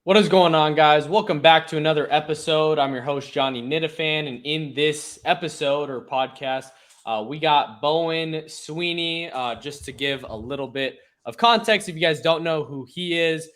What is going on, guys? Welcome back to another episode. I'm your host, Johnny Nitafan, and in this episode or podcast, we got Bowen Sweeney. Just to give a little bit of context, if you guys don't know who he is,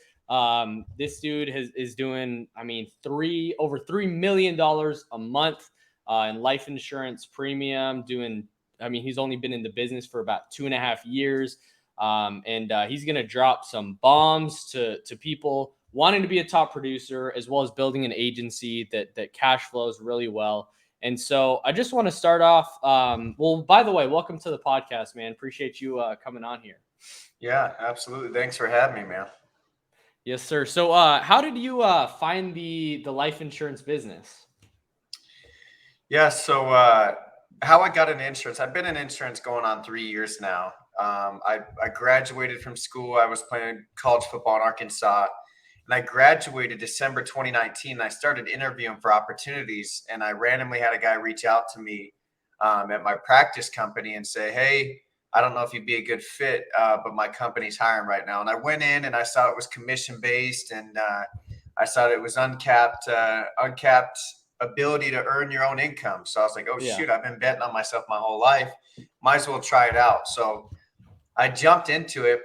this dude is doing, over $3 million a month in life insurance premium. He's only been in the business for about 2.5 years, and he's gonna drop some bombs to people wanting to be a top producer, as well as building an agency that cash flows really well. And so I just want to start off. Well, by the way, welcome to the podcast, man. Appreciate you coming on here. Yeah, absolutely. Thanks for having me, man. Yes, sir. So how did you find the life insurance business? Yeah, so how I got in insurance, I've been in insurance going on 3 years now. I graduated from school. I was playing college football in Arkansas, and I graduated December 2019. I started interviewing for opportunities, and I randomly had a guy reach out to me at my practice company and say, "Hey, I don't know if you'd be a good fit, but my company's hiring right now." And I went in and I saw it was commission based, and I saw it was uncapped ability to earn your own income. So I was like, "Oh Yeah. shoot, I've been betting on myself my whole life. Might as well try it out." So I jumped into it.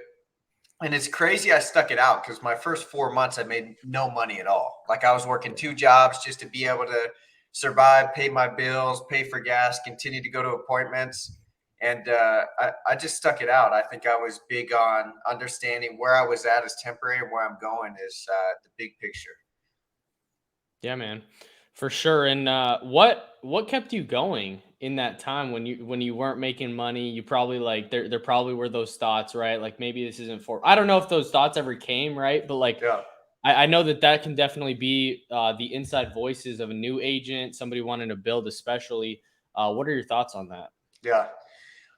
And it's crazy I stuck it out because my first 4 months I made no money at all. Like I was working two jobs just to be able to survive, pay my bills, pay for gas, continue to go to appointments. And I just stuck it out. I think I was big on understanding where I was at is temporary and where I'm going is the big picture. Yeah, man, for sure. And what kept you going in that time when you weren't making money? You probably like there probably were those thoughts, right? Like maybe this isn't for. I don't know if those thoughts ever came, right? But like Yeah. I know that can definitely be the inside voices of a new agent, somebody wanting to build, especially. What are your thoughts on that? Yeah.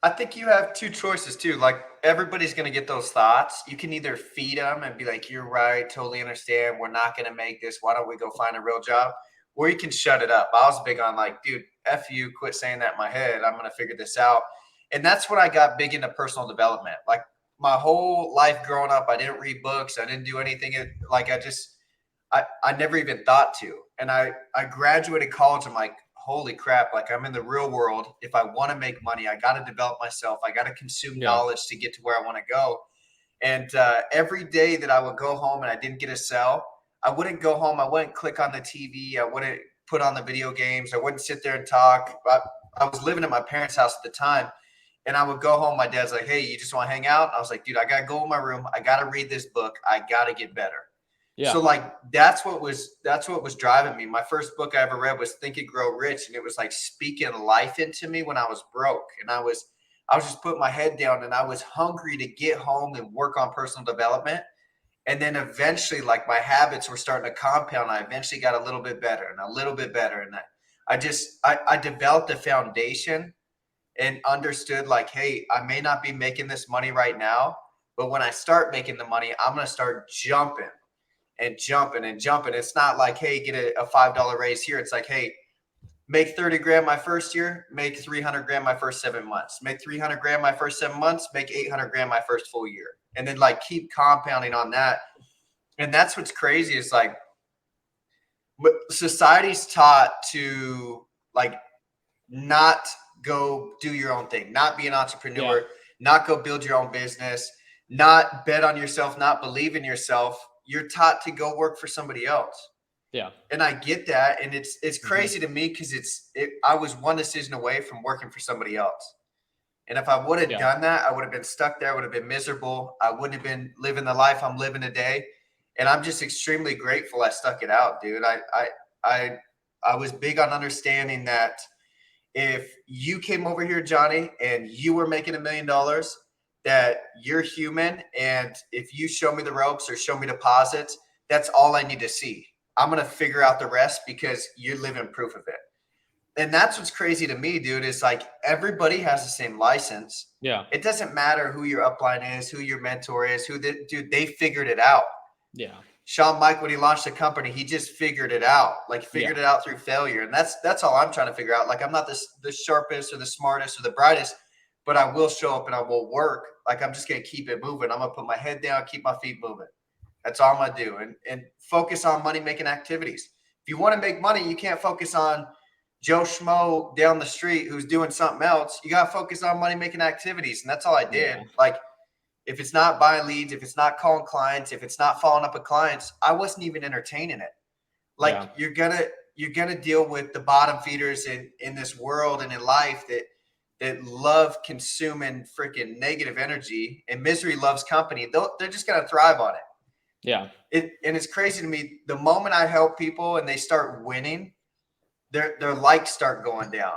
I think you have two choices too. Like everybody's going to get those thoughts. You can either feed them and be like, "You're right, totally understand. We're not going to make this. Why don't we go find a real job?" Or you can shut it up. I was big on like, "Dude, F you, quit saying that in my head. I'm going to figure this out." And that's when I got big into personal development. Like my whole life growing up, I didn't read books. I didn't do anything. Like I never even thought to. And I graduated college. I'm like, holy crap, like I'm in the real world. If I want to make money, I got to develop myself. I got to consume Yeah, knowledge to get to where I want to go. And every day that I would go home and I didn't get a sell, I wouldn't go home. I wouldn't click on the TV. I wouldn't put on the video games. I wouldn't sit there and talk. I was living at my parents' house at the time. And I would go home. My dad's like, "Hey, you just want to hang out?" I was like, "Dude, I got to go in my room. I got to read this book. I got to get better." yeah, So like that's what was driving me. My first book I ever read was Think and Grow Rich, and it was like speaking life into me when I was broke, and I was just putting my head down, and I was hungry to get home and work on personal development. And then eventually, like my habits were starting to compound. I eventually got a little bit better and a little bit better, and I developed a foundation and understood like, hey, I may not be making this money right now, but when I start making the money, I'm gonna start jumping and jumping and jumping. It's not like, hey, get a $5 raise here. It's like, hey, make 30 grand my first year, make 300 grand my first 7 months, make 300 grand my first 7 months, make 800 grand my first full year. And then like keep compounding on that. And that's what's crazy is like society's taught to like not go do your own thing, not be an yeah, entrepreneur, not go build your own business, not bet on yourself, not believe in yourself. You're taught to go work for somebody else. yeah. And I get that, and it's Hmm. crazy to me because I was one decision away from working for somebody else. And if I would have Yeah. done that, I would have been stuck there. I would have been miserable. I wouldn't have been living the life I'm living today. And I'm just extremely grateful I stuck it out, dude. I I was big on understanding that if you came over here, Johnny, and you were making $1 million, that you're human. And if you show me the ropes or show me deposits, that's all I need to see. I'm going to figure out the rest because you're living proof of it. And that's what's crazy to me, dude, is like everybody has the same license. Yeah. It doesn't matter who your upline is, who your mentor is, dude, they figured it out. Yeah. Sean Mike, when he launched the company, he just figured it out, like Yeah. figured it out through failure. And that's all I'm trying to figure out. Like I'm not the sharpest or the smartest or the brightest, but I will show up and I will work. Like I'm just gonna keep it moving. I'm gonna put my head down, keep my feet moving. That's all I'm gonna do, and focus on money making activities. If you want to make money, you can't focus on Joe Schmo down the street who's doing something else. You gotta focus on money making activities, and that's all I did. Yeah. Like, if it's not buying leads, if it's not calling clients, if it's not following up with clients, I wasn't even entertaining it. Like, Yeah. you're gonna deal with the bottom feeders in this world and in life that love consuming freaking negative energy, and misery loves company. They're just gonna thrive on it. Yeah. And it's crazy to me. The moment I help people and they start winning, their likes start going down.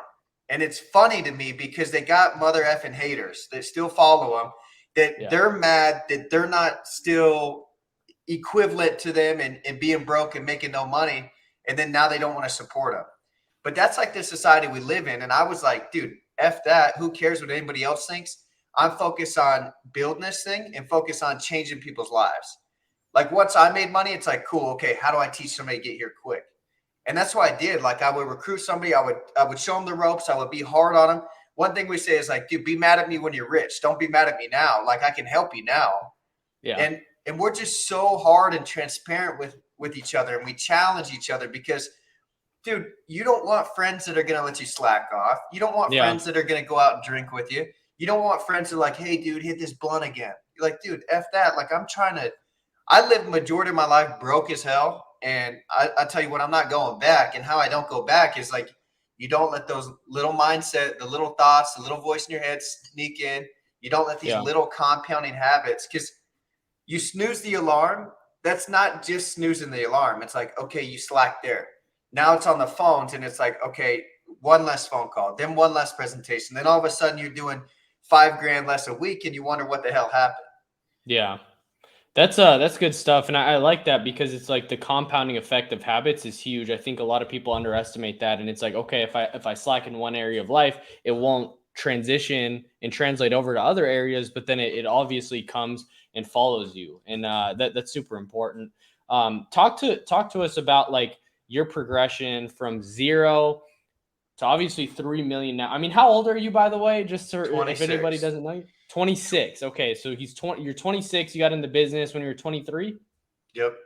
And it's funny to me because they got mother effing haters that still follow them, that they're mad that they're not still equivalent to them and being broke and making no money. And then now they don't want to support them. But that's like the society we live in. And I was like, dude, F that. Who cares what anybody else thinks? I'm focused on building this thing and focus on changing people's lives. Like, once I made money, it's like, cool. Okay, how do I teach somebody to get here quick? And that's what I did. Like, I would recruit somebody. I would show them the ropes. I would be hard on them. One thing we say is like, dude, be mad at me when you're rich. Don't be mad at me now. Like, I can help you now. Yeah. And we're just so hard and transparent with each other, and we challenge each other because, dude, you don't want friends that are going to let you slack off. You don't want friends that are going to go out and drink with you. You don't want friends that are like, hey, dude, hit this blunt again. You're like, dude, F that. Like, I lived the majority of my life broke as hell. And I tell you what, I'm not going back. And how I don't go back is like, you don't let those little mindset, the little thoughts, the little voice in your head sneak in. You don't let these little compounding habits, because you snooze the alarm. That's not just snoozing the alarm. It's like, okay, you slack there. Now it's on the phones, and it's like, okay, one less phone call, then one less presentation. Then all of a sudden you're doing $5,000 less a week, and you wonder what the hell happened. Yeah. That's good stuff. And I like that because it's like the compounding effect of habits is huge. I think a lot of people underestimate that. And it's like, okay, if I slack in one area of life, it won't transition and translate over to other areas, but then it obviously comes and follows you. And that's super important. Talk to us about like your progression from zero to obviously 3 million now. I mean, how old are you, by the way? Just to, if anybody 26. doesn't know you, 26. Okay, so he's 20. You're 26. You got in the business when you were 23. Yep.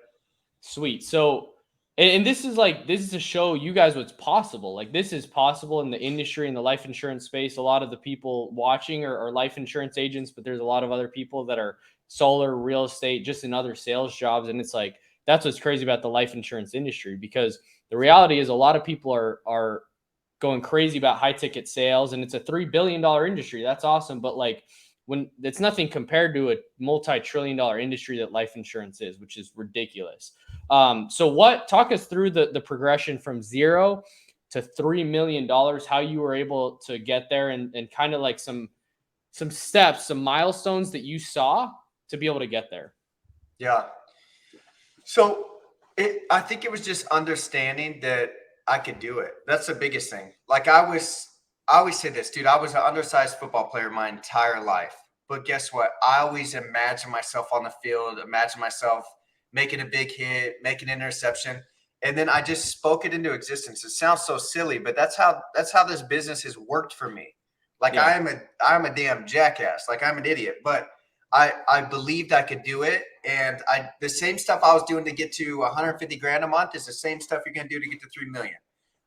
Sweet. So, and this is to show you guys what's possible. Like, this is possible in the industry, in the life insurance space. A lot of the people watching are life insurance agents, but there's a lot of other people that are solar, real estate, just in other sales jobs. And it's like, that's what's crazy about the life insurance industry, because the reality is a lot of people are going crazy about high ticket sales, and it's a $3 billion industry. That's awesome. But like, when it's nothing compared to a multi-trillion-dollar industry that life insurance is, which is ridiculous. So talk us through the progression from zero to $3 million, how you were able to get there, and kind of like some steps, some milestones that you saw to be able to get there. Yeah. So I think it was just understanding that I could do it. That's the biggest thing. Like, I always say this, dude, I was an undersized football player my entire life. But guess what? I always imagine myself on the field, imagine myself making a big hit, making an interception. And then I just spoke it into existence. It sounds so silly, but that's how this business has worked for me. Like, Yeah. I'm a damn jackass. Like, I'm an idiot, but I believed I could do it. And the same stuff I was doing to get to 150 grand a month is the same stuff you're going to do to get to 3 million.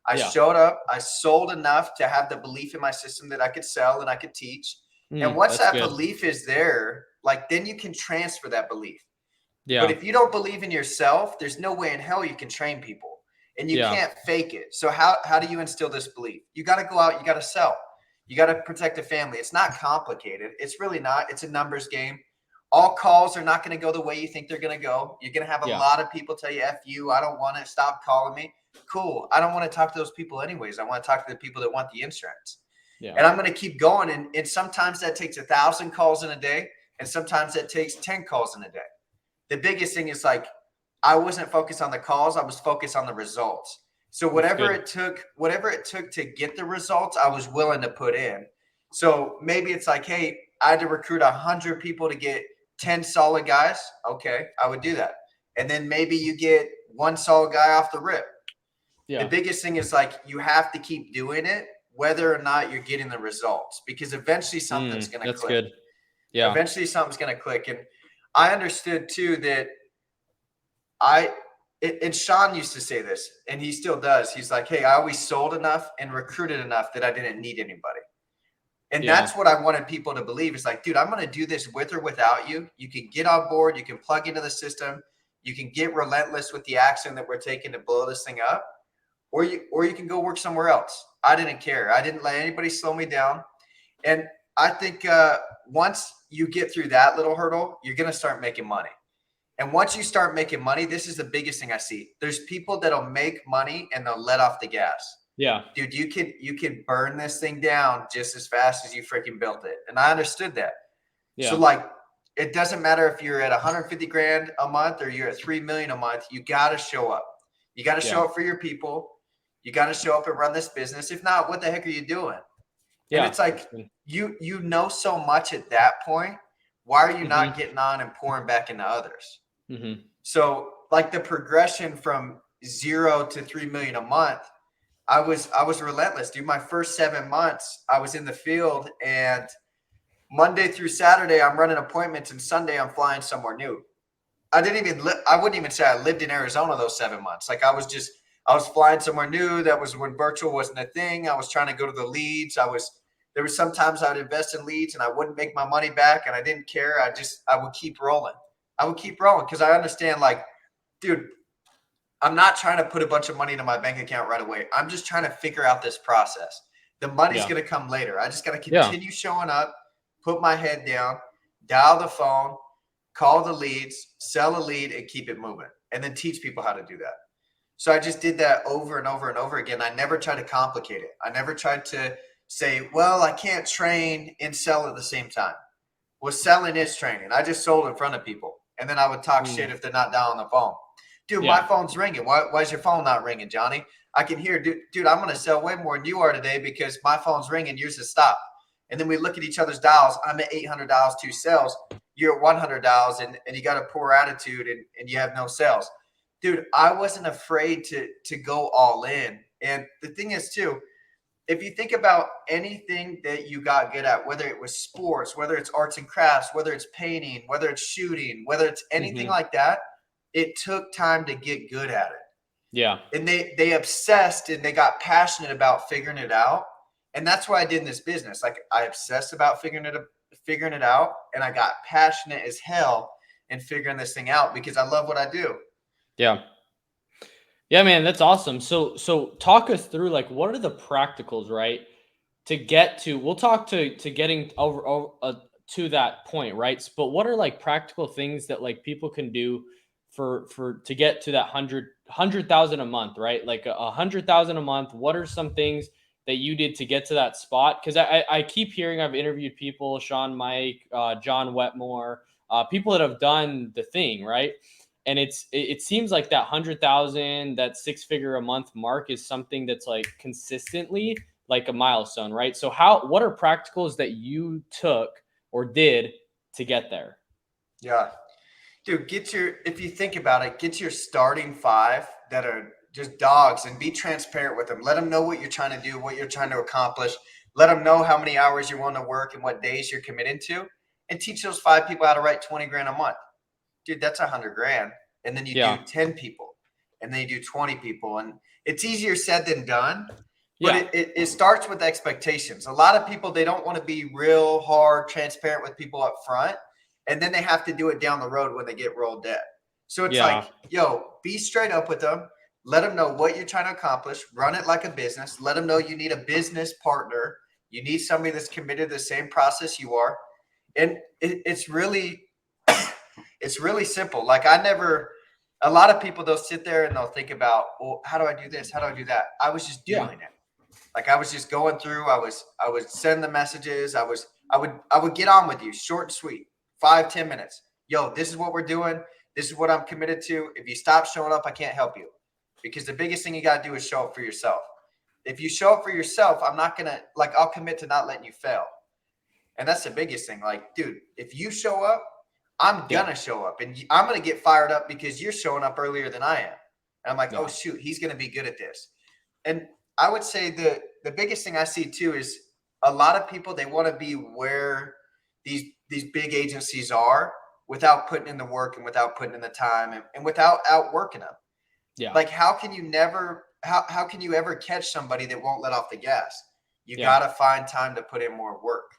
I showed up, I sold enough to have the belief in my system that I could sell and I could teach. And once that belief is there, like, then you can transfer that belief. Yeah. But if you don't believe in yourself, there's no way in hell you can train people, and you can't fake it. So how do you instill this belief? You got to go out, you got to sell. You got to protect the family. It's not complicated. It's really not. It's a numbers game. All calls are not going to go the way you think they're going to go. You're going to have a lot of people tell you, F you, I don't want it, stop calling me. Cool. I don't want to talk to those people anyways. I want to talk to the people that want the insurance. Yeah. And I'm going to keep going. And sometimes that takes 1,000 calls in a day, and sometimes that takes 10 calls in a day. The biggest thing is, like, I wasn't focused on the calls. I was focused on the results. So whatever it took to get the results, I was willing to put in. So maybe it's like, hey, I had to recruit 100 people to get 10 solid guys. Okay, I would do that. And then maybe you get one solid guy off the rip. Yeah. The biggest thing is, like, you have to keep doing it, whether or not you're getting the results, because eventually something's going to click. That's good. Yeah. Eventually something's going to click. And I understood too that and Sean used to say this, and he still does. He's like, hey, I always sold enough and recruited enough that I didn't need anybody. And that's what I wanted people to believe. It's like, dude, I'm going to do this with or without you. You can get on board. You can plug into the system. You can get relentless with the action that we're taking to blow this thing up, or you can go work somewhere else. I didn't care. I didn't let anybody slow me down. And I think once you get through that little hurdle, you're going to start making money. And once you start making money, this is the biggest thing I see. There's people that'll make money and they'll let off the gas. Yeah. Dude, you can burn this thing down just as fast as you freaking built it. And I understood that. Yeah. So like, it doesn't matter if you're at 150 grand a month or you're at 3 million a month, you got to show up. You got to show up for your people. You got to show up and run this business. If not, what the heck are you doing? Yeah. And it's like, you know so much at that point. Why are you not getting on and pouring back into others? Mm-hmm. So like the progression from 0 to 3 million a month, I was relentless, dude. My first 7 months, I was in the field, and Monday through Saturday, I'm running appointments, and Sunday, I'm flying somewhere new. I wouldn't even say I lived in Arizona those 7 months. Like I was flying somewhere new. That was when virtual wasn't a thing. I was trying to go to the leads. There was sometimes I would invest in leads and I wouldn't make my money back, and I didn't care. I would keep rolling. I would keep rolling because I understand, like, dude, I'm not trying to put a bunch of money into my bank account right away. I'm just trying to figure out this process. The money's going to come later. I just got to continue showing up, put my head down, dial the phone, call the leads, sell a lead, and keep it moving, and then teach people how to do that. So I just did that over and over and over again. I never tried to complicate it. I never tried to say, well, I can't train and sell at the same time. Well, selling is training. I just sold in front of people, and then I would talk shit if they're not dialing the phone. Dude, my phone's ringing. Why is your phone not ringing, Johnny? I can hear, dude, I'm going to sell way more than you are today because my phone's ringing. Yours has stopped. And then we look at each other's dials. I'm at $800, 2 sales. You're at $100, and you got a poor attitude, and you have no sales. Dude, I wasn't afraid to go all in. And the thing is, too, if you think about anything that you got good at, whether it was sports, whether it's arts and crafts, whether it's painting, whether it's shooting, whether it's anything like that, it took time to get good at it. Yeah. And they obsessed and they got passionate about figuring it out. And that's what I did in this business. Like I obsessed about figuring it out, and I got passionate as hell in figuring this thing out because I love what I do. Yeah. Yeah, man, that's awesome. So talk us through, like, what are the practicals, right? To get to, we'll talk to getting over to that point, right? But what are like practical things that like people can do for to get to that 100,000 a month, right? Like 100,000 a month. What are some things that you did to get to that spot? Because I keep hearing, I've interviewed people, Sean, Mike, John Wetmore, people that have done the thing, right? And it seems like that 100,000, that 6-figure a month mark is something that's like consistently like a milestone, right? So what are practicals that you took or did to get there? Yeah. Dude, if you think about it, get your starting 5 that are just dogs and be transparent with them. Let them know what you're trying to do, what you're trying to accomplish. Let them know how many hours you want to work and what days you're committed to, and teach those 5 people how to write 20 grand a month. Dude, that's 100 grand. And then you do 10 people, and then you do 20 people. And it's easier said than done, but it starts with expectations. A lot of people, they don't want to be real hard, transparent with people up front. And then they have to do it down the road when they get rolled dead. So it's like, yo, be straight up with them. Let them know what you're trying to accomplish. Run it like a business. Let them know you need a business partner. You need somebody that's committed to the same process you are. And it's really simple. Like a lot of people, they'll sit there and they'll think about, well, how do I do this? How do I do that? I was just doing it. Like I was just going through, I would send the messages. I would get on with you, short and sweet. 5-10 minutes. Yo, this is what we're doing. This is what I'm committed to. If you stop showing up, I can't help you. Because the biggest thing you got to do is show up for yourself. If you show up for yourself, I'll commit to not letting you fail. And that's the biggest thing. Like, dude, if you show up, I'm going to show up. And I'm going to get fired up because you're showing up earlier than I am. And I'm like, oh, shoot, he's going to be good at this. And I would say the biggest thing I see, too, is a lot of people, they want to be where these big agencies are, without putting in the work and without putting in the time and without outworking them. Yeah. Like, how can you ever catch somebody that won't let off the gas? You Yeah. got to find time to put in more work.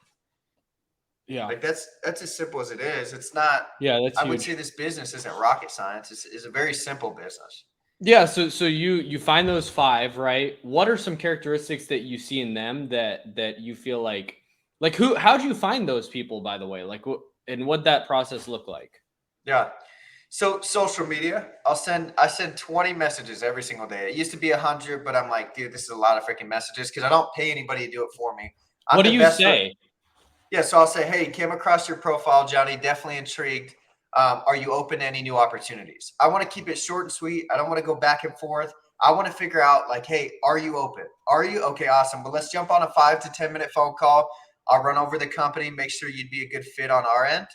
Yeah. Like that's as simple as it is. It's not. Yeah, that's I huge. would say this business isn't rocket science. It's a very simple business. Yeah, so you find those 5, right? What are some characteristics that you see in them that you feel like how'd you find those people, by the way? Like and what that process look like? Yeah. So social media, I send 20 messages every single day. It used to be 100, but I'm like, dude, this is a lot of freaking messages because I don't pay anybody to do it for me. I'm What do the you best. say? Yeah, so I'll say, hey, came across your profile, Johnny. Definitely intrigued. Are you open to any new opportunities? I want to keep it short and sweet. I don't want to go back and forth. I want to figure out, like, hey, are you open? Are you okay? Awesome. But let's jump on a 5 to 10 minute phone call. I'll run over the company, make sure you'd be a good fit on our end,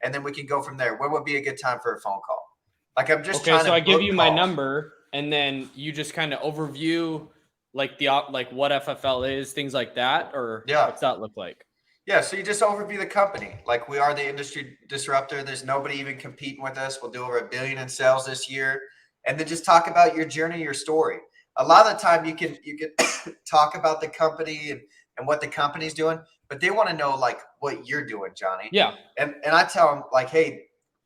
and then we can go from there. When would be a good time for a phone call? Like, I'm just trying So to I give book you my calls. number, and then you just kind of overview like what FFL is, things like that, or Yeah. what's that look like? Yeah, so you just overview the company. Like, we are the industry disruptor. There's nobody even competing with us. We'll do over $1 billion in sales this year. And then just talk about your journey, your story. A lot of the time you can talk about the company and what the company's doing, but they want to know like what you're doing, Johnny. Yeah. And I tell them like, hey,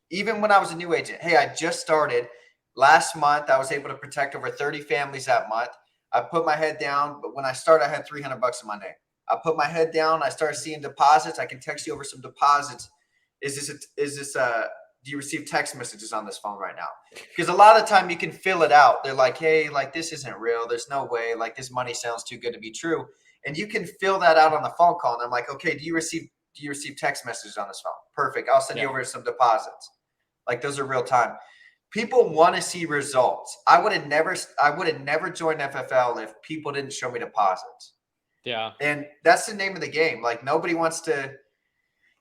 even when I was a new agent, hey, I just started last month. I was able to protect over 30 families that month. I put my head down, but when I started, I had $300 in my name. I put my head down. I started seeing deposits. I can text you over some deposits. Do you receive text messages on this phone right now? Because a lot of the time you can fill it out. They're like, hey, like this isn't real. There's no way. Like this money sounds too good to be true. And you can fill that out on the phone call. And I'm like, okay, do you receive text messages on this phone? Perfect. I'll send you over some deposits. Like those are real time. People want to see results. I would have never joined FFL if people didn't show me deposits. Yeah. And that's the name of the game. Like nobody wants to,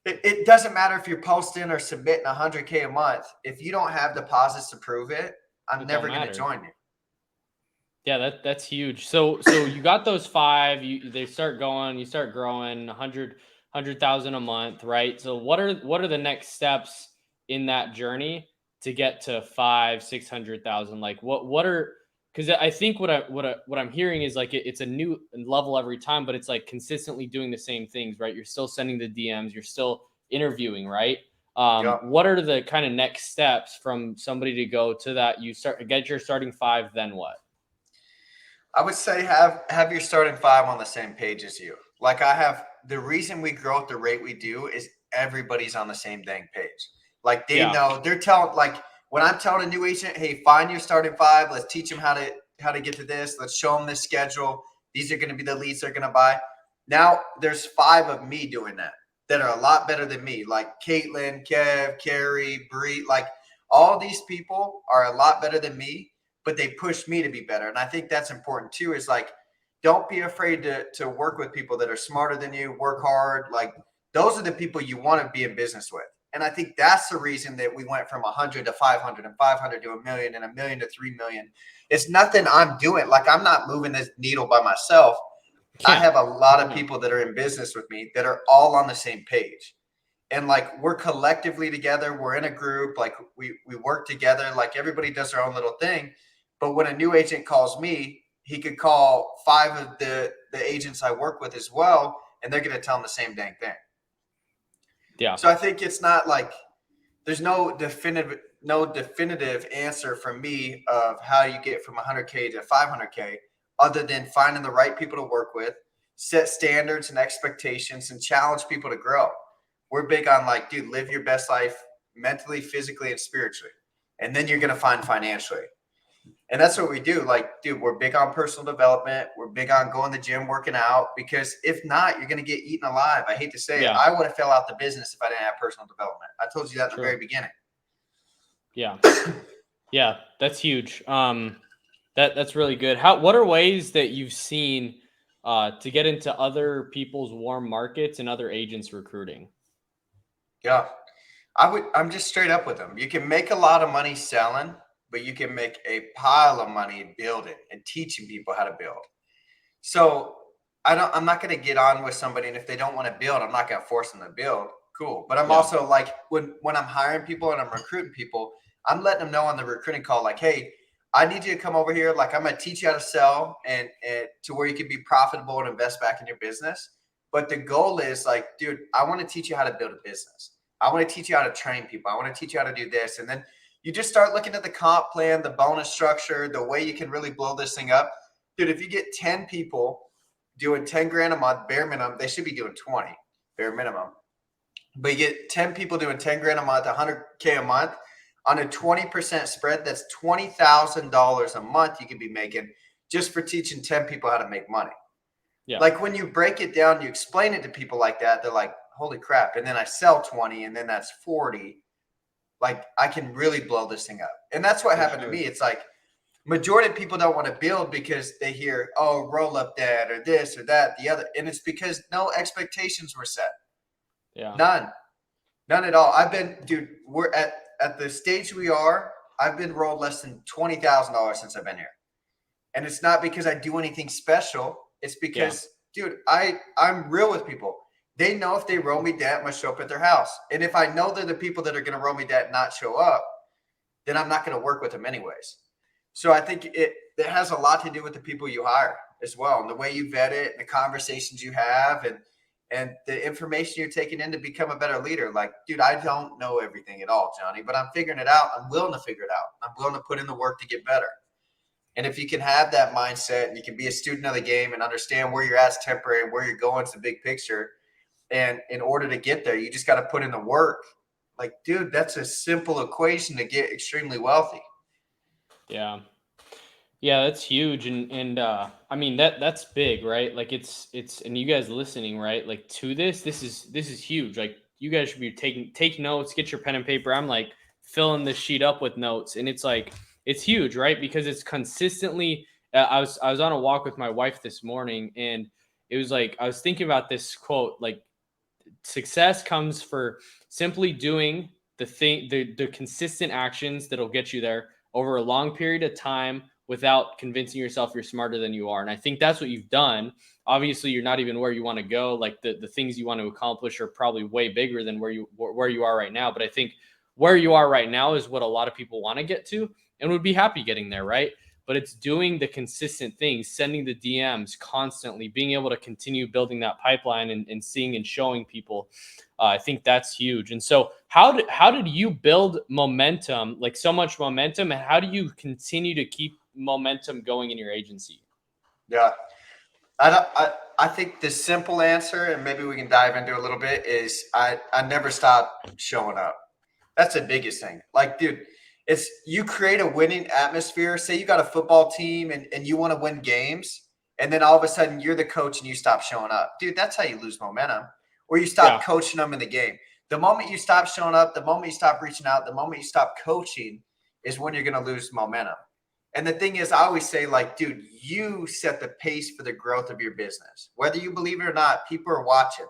it doesn't matter if you're posting or submitting 100K a month. If you don't have deposits to prove it, I'm never going to join you. Yeah, that's huge. So you got those 5, they start going, you start growing 100,000 a month, right? So what are the next steps in that journey to get to 500,000-600,000? Like what are, because I think what I'm hearing is like it's a new level every time, but it's like consistently doing the same things, right? You're still sending the DMs, you're still interviewing, right? What are the kind of next steps from somebody to go to that? You get your starting 5, then what? I would say have your starting 5 on the same page as you. Like I have, the reason we grow at the rate we do is everybody's on the same dang page. Like they know, they're telling, like when I'm telling a new agent, hey, find your starting 5, let's teach them how to get to this. Let's show them this schedule. These are going to be the leads they're going to buy. Now there's 5 of me doing that are a lot better than me. Like Caitlin, Kev, Carrie, Bree, like all these people are a lot better than me, but they push me to be better. And I think that's important too, is like, don't be afraid to work with people that are smarter than you, work hard. Like those are the people you want to be in business with. And I think that's the reason that we went from 100 to 500 and 500 to $1 million and $1 million to 3 million. It's nothing I'm doing. Like I'm not moving this needle by myself. I have a lot of people that are in business with me that are all on the same page. And like we're collectively together, we're in a group, like we work together, like everybody does their own little thing. But when a new agent calls me, he could call 5 of the agents I work with as well, and they're going to tell them the same dang thing. Yeah. So I think it's not like there's no definitive answer from me of how you get from 100K to 500K, other than finding the right people to work with, set standards and expectations, and challenge people to grow. We're big on like, dude, live your best life mentally, physically, and spiritually. And then you're going to find financially. And that's what we do. Like, dude, we're big on personal development. We're big on going to the gym, working out, because if not, you're going to get eaten alive. I hate to say it. I would have fell out the business if I didn't have personal development. I told you that in the very beginning. Yeah. Yeah, that's huge. That's really good. What are ways that you've seen to get into other people's warm markets and other agents recruiting? Yeah. I'm just straight up with them. You can make a lot of money selling, but you can make a pile of money building and teaching people how to build. So I'm not going to get on with somebody, and if they don't want to build, I'm not going to force them to build. cool. But I'm Yeah. also like, when I'm hiring people and I'm recruiting people, I'm letting them know on the recruiting call, like, hey, I need you to come over here. Like, I'm going to teach you how to sell and to where you can be profitable and invest back in your business. But the goal is like, dude, I want to teach you how to build a business. I want to teach you how to train people. I want to teach you how to do this. And then you just start looking at the comp plan, the bonus structure, the way you can really blow this thing up. Dude, if you get 10 people doing 10 grand a month, bare minimum, they should be doing 20, bare minimum. But you get 10 people doing 10 grand a month, 100K a month on a 20% spread. That's $20,000 a month you could be making just for teaching 10 people how to make money. Yeah. Like when you break it down, you explain it to people like that, they're like, holy crap. And then I sell 20 and then that's 40. Like, I can really blow this thing up. And that's what happened to me. It's like, majority of people don't want to build because they hear, oh, roll up that or this or that, the other. And it's because no expectations were set. Yeah. None at all. Dude, we're at the stage we are, I've been rolled less than $20,000 since I've been here. And it's not because I do anything special. It's because, dude, I'm real with people. They know if they roll me debt, I'm going to show up at their house. And if I know they're the people that are going to roll me debt and not show up, then I'm not going to work with them anyways. So I think it has a lot to do with the people you hire as well, and the way you vet it, and the conversations you have, and the information you're taking in to become a better leader. Like, dude, I don't know everything at all, Johnny, but I'm figuring it out. I'm willing to figure it out. I'm willing to put in the work to get better. And if you can have that mindset and you can be a student of the game and understand where you're at is temporary and where you're going is the big picture, and in order to get there, you just got to put in the work. Like, dude, that's a simple equation to get extremely wealthy. Yeah. Yeah, that's huge. And I mean, that's big, right? Like it's, and you guys listening, right? Like to this is huge. Like you guys should be take notes, get your pen and paper. I'm like filling this sheet up with notes, and it's like, it's huge, right? Because it's consistently, I was on a walk with my wife this morning, and it was like, I was thinking about this quote, like, success comes for simply doing the consistent actions that'll get you there over a long period of time without convincing yourself you're smarter than you are. And I think that's what you've done. Obviously, you're not even where you want to go. Like the things you want to accomplish are probably way bigger than where you are right now. But I think where you are right now is what a lot of people want to get to and would be happy getting there, right? But it's doing the consistent things, sending the DMs constantly, being able to continue building that pipeline and seeing and showing people. I think that's huge. And so how did you build momentum, like so much momentum, and how do you continue to keep momentum going in your agency? Yeah. I think the simple answer, and maybe we can dive into a little bit, is I never stop showing up. That's the biggest thing. Like, dude, it's you create a winning atmosphere. Say you got a football team and you want to win games, and then all of a sudden you're the coach and you stop showing up. Dude, that's how you lose momentum. Or you stop coaching them in the game. The moment you stop showing up, the moment you stop reaching out, the moment you stop coaching is when you're going to lose momentum. And the thing is, I always say, like, dude, you set the pace for the growth of your business. Whether you believe it or not, people are watching.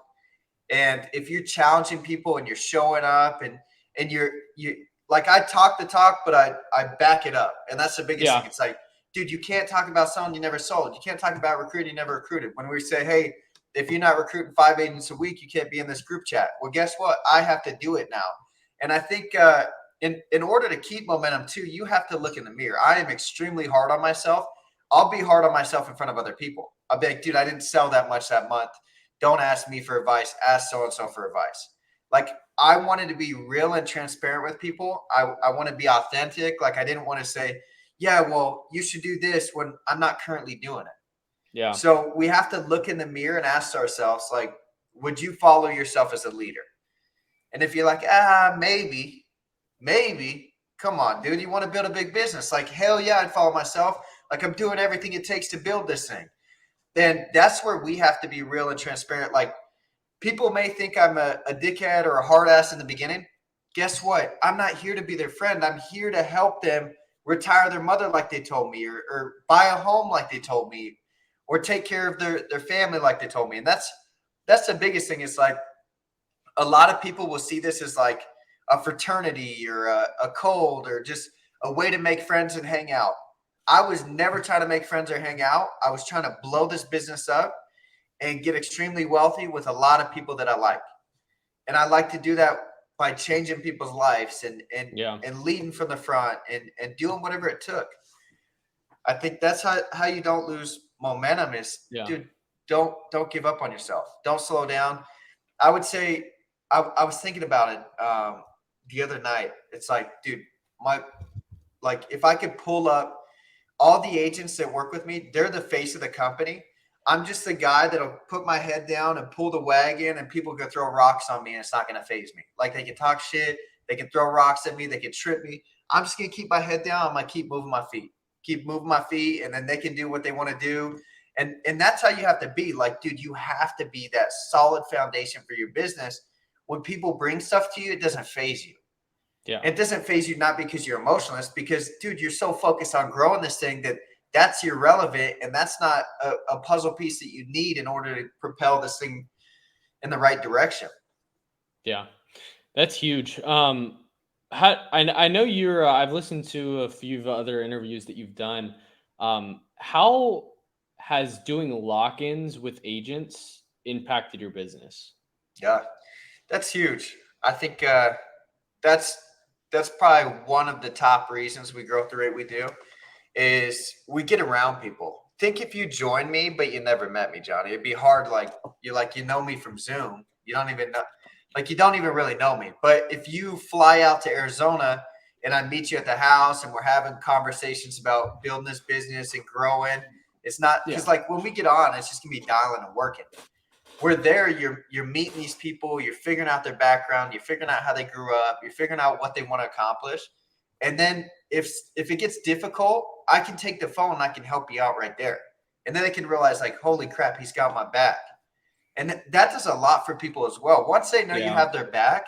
And if you're challenging people and you're showing up and you like, I talk the talk, but I back it up. And that's the biggest thing. It's like, dude, you can't talk about selling you never sold. You can't talk about recruiting you never recruited. When we say, hey, if you're not recruiting 5 agents a week, you can't be in this group chat. Well, guess what? I have to do it now. And I think in order to keep momentum too, you have to look in the mirror. I am extremely hard on myself. I'll be hard on myself in front of other people. I'll be like, dude, I didn't sell that much that month. Don't ask me for advice. Ask so-and-so for advice. Like, I wanted to be real and transparent with people. I want to be authentic. Like, I didn't want to say, yeah, well, you should do this when I'm not currently doing it. Yeah. So we have to look in the mirror and ask ourselves, like, would you follow yourself as a leader? And if you're like, maybe, come on, dude, you want to build a big business? Like, hell yeah, I'd follow myself. Like, I'm doing everything it takes to build this thing. Then that's where we have to be real and transparent. Like, people may think I'm a dickhead or a hard ass in the beginning. Guess what? I'm not here to be their friend. I'm here to help them retire their mother like they told me, or buy a home like they told me, or take care of their family like they told me. And that's the biggest thing. It's like, a lot of people will see this as like a fraternity or a cult or just a way to make friends and hang out. I was never trying to make friends or hang out. I was trying to blow this business up and get extremely wealthy with a lot of people that I like. And I like to do that by changing people's lives Yeah. and leading from the front and doing whatever it took. I think that's how you don't lose momentum is, Yeah. dude, don't give up on yourself. Don't slow down. I would say I was thinking about it the other night. It's like, dude, my like if I could pull up all the agents that work with me, they're the face of the company. I'm just the guy that'll put my head down and pull the wagon, and people can throw rocks on me, and it's not going to phase me. Like they can talk shit, they can throw rocks at me, they can trip me. I'm just going to keep my head down. I'm going to keep moving my feet, and then they can do what they want to do. And that's how you have to be. Like, dude, you have to be that solid foundation for your business. When people bring stuff to you, it doesn't phase you. Yeah. It doesn't phase you not because you're emotionless, because dude, you're so focused on growing this thing that that's irrelevant, and that's not a puzzle piece that you need in order to propel this thing in the right direction. Yeah. That's huge. I know you're. I've listened to a few other interviews that you've done. How has doing lock-ins with agents impacted your business? Yeah, that's huge. I think that's that's probably one of the top reasons we grow at the rate we do is we get around people. Think if you joined me, but you never met me, Johnny, it'd be hard. Like you know me from Zoom. You don't even know, like you don't even really know me. But if you fly out to Arizona and I meet you at the house and we're having conversations about building this business and growing, it's not Yeah. because like when we get on, it's just gonna be dialing and working. We're there, you're meeting these people, you're figuring out their background, you're figuring out how they grew up, you're figuring out what they want to accomplish. And then if it gets difficult, I can take the phone and I can help you out right there. And then they can realize like, holy crap, he's got my back. And that does a lot for people as well. Once they know you Yeah. have their back,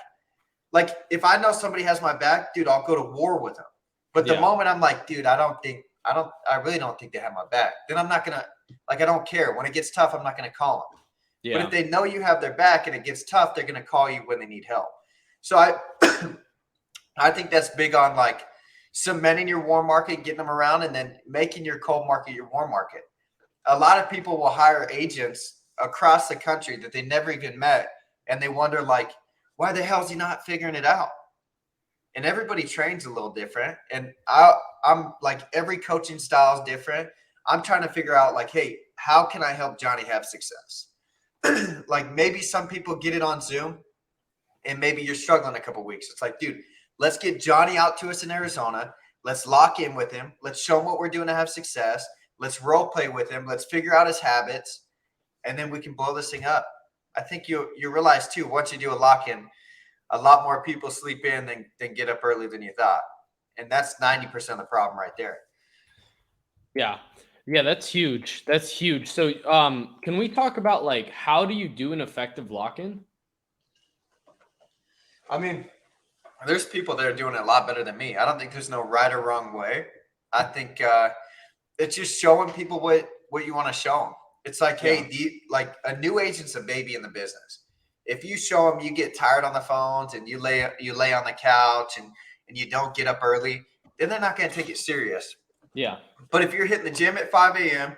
like if I know somebody has my back, dude, I'll go to war with them. But the Yeah. moment I'm like, dude, I really don't think they have my back, then I'm not gonna, like, I don't care. When it gets tough, I'm not gonna call them. But if Yeah. they know you have their back and it gets tough, they're going to call you when they need help. So I think that's big on like cementing your warm market, getting them around, and then making your cold market your warm market. A lot of people will hire agents across the country that they never even met, and they wonder like, why the hell is he not figuring it out? And everybody trains a little different, and I'm like every coaching style is different. I'm trying to figure out like, hey, how can I help Johnny have success? Like maybe some people get it on Zoom and maybe you're struggling a couple weeks. It's like, dude, let's get Johnny out to us in Arizona. Let's lock in with him. Let's show him what we're doing to have success. Let's role play with him. Let's figure out his habits, and then we can blow this thing up. I think you realize too, once you do a lock in, a lot more people sleep in than get up early than you thought. And that's 90% of the problem right there. Yeah. Yeah, that's huge. That's huge. So, can we talk about like how do you do an effective lock-in? I mean, there's people that are doing it a lot better than me. I don't think there's no right or wrong way. I think it's just showing people what you want to show them. It's like, Yeah. hey, like a new agent's a baby in the business. If you show them you get tired on the phones and you lay on the couch and you don't get up early, then they're not going to take it serious. Yeah. But if you're hitting the gym at 5 a.m.,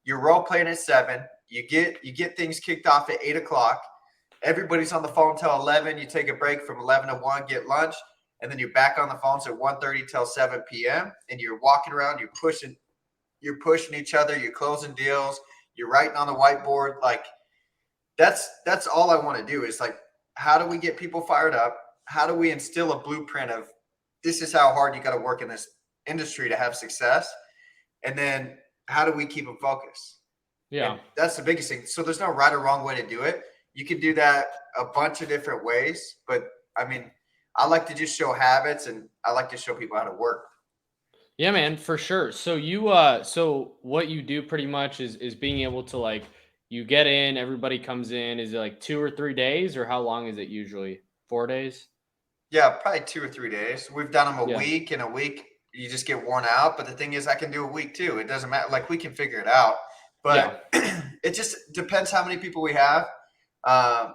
you're role playing at 7, you get things kicked off at 8 o'clock. Everybody's on the phone till 11. You take a break from 11 to 1, get lunch, and then you're back on the phones at 1:30 till 7 p.m. And you're walking around, you're pushing each other, you're closing deals, you're writing on the whiteboard. Like that's all I want to do is like, how do we get people fired up? How do we instill a blueprint of this is how hard you got to work in this industry to have success? And then how do we keep them focused? Yeah. And that's the biggest thing. So there's no right or wrong way to do it. You can do that a bunch of different ways, but I mean, I like to just show habits and I like to show people how to work. Yeah, man, for sure. So so what you do pretty much is being able to like you get in, everybody comes in. Is it like 2 or 3 days, or how long is it usually? 4 days? Yeah, probably 2 or 3 days. We've done them a Yeah. week, and a week you just get worn out. But the thing is, I can do a week too. It doesn't matter. Like we can figure it out, Yeah. but it just depends how many people we have. Um,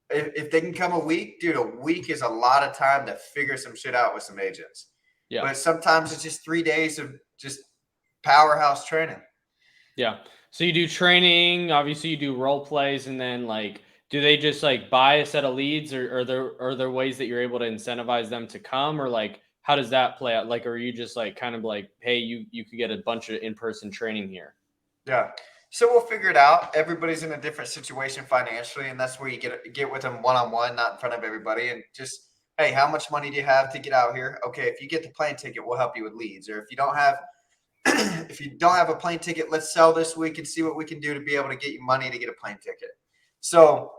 if they can come a week, dude, a week is a lot of time to figure some shit out with some agents. Yeah. But sometimes it's just 3 days of just powerhouse training. Yeah. So you do training, obviously you do role plays, and then like Do they just like buy a set of leads, or are there ways that you're able to incentivize them to come, or like how does that play out? Like, are you just like kind of like, hey, you could get a bunch of in-person training here? Yeah. So we'll figure it out. Everybody's in a different situation financially, and that's where you get with them one on one, not in front of everybody, and just, hey, how much money do you have to get out here? Okay, if you get the plane ticket, we'll help you with leads. Or if you don't have if you don't have a plane ticket, let's sell this week and see what we can do to be able to get you money to get a plane ticket. So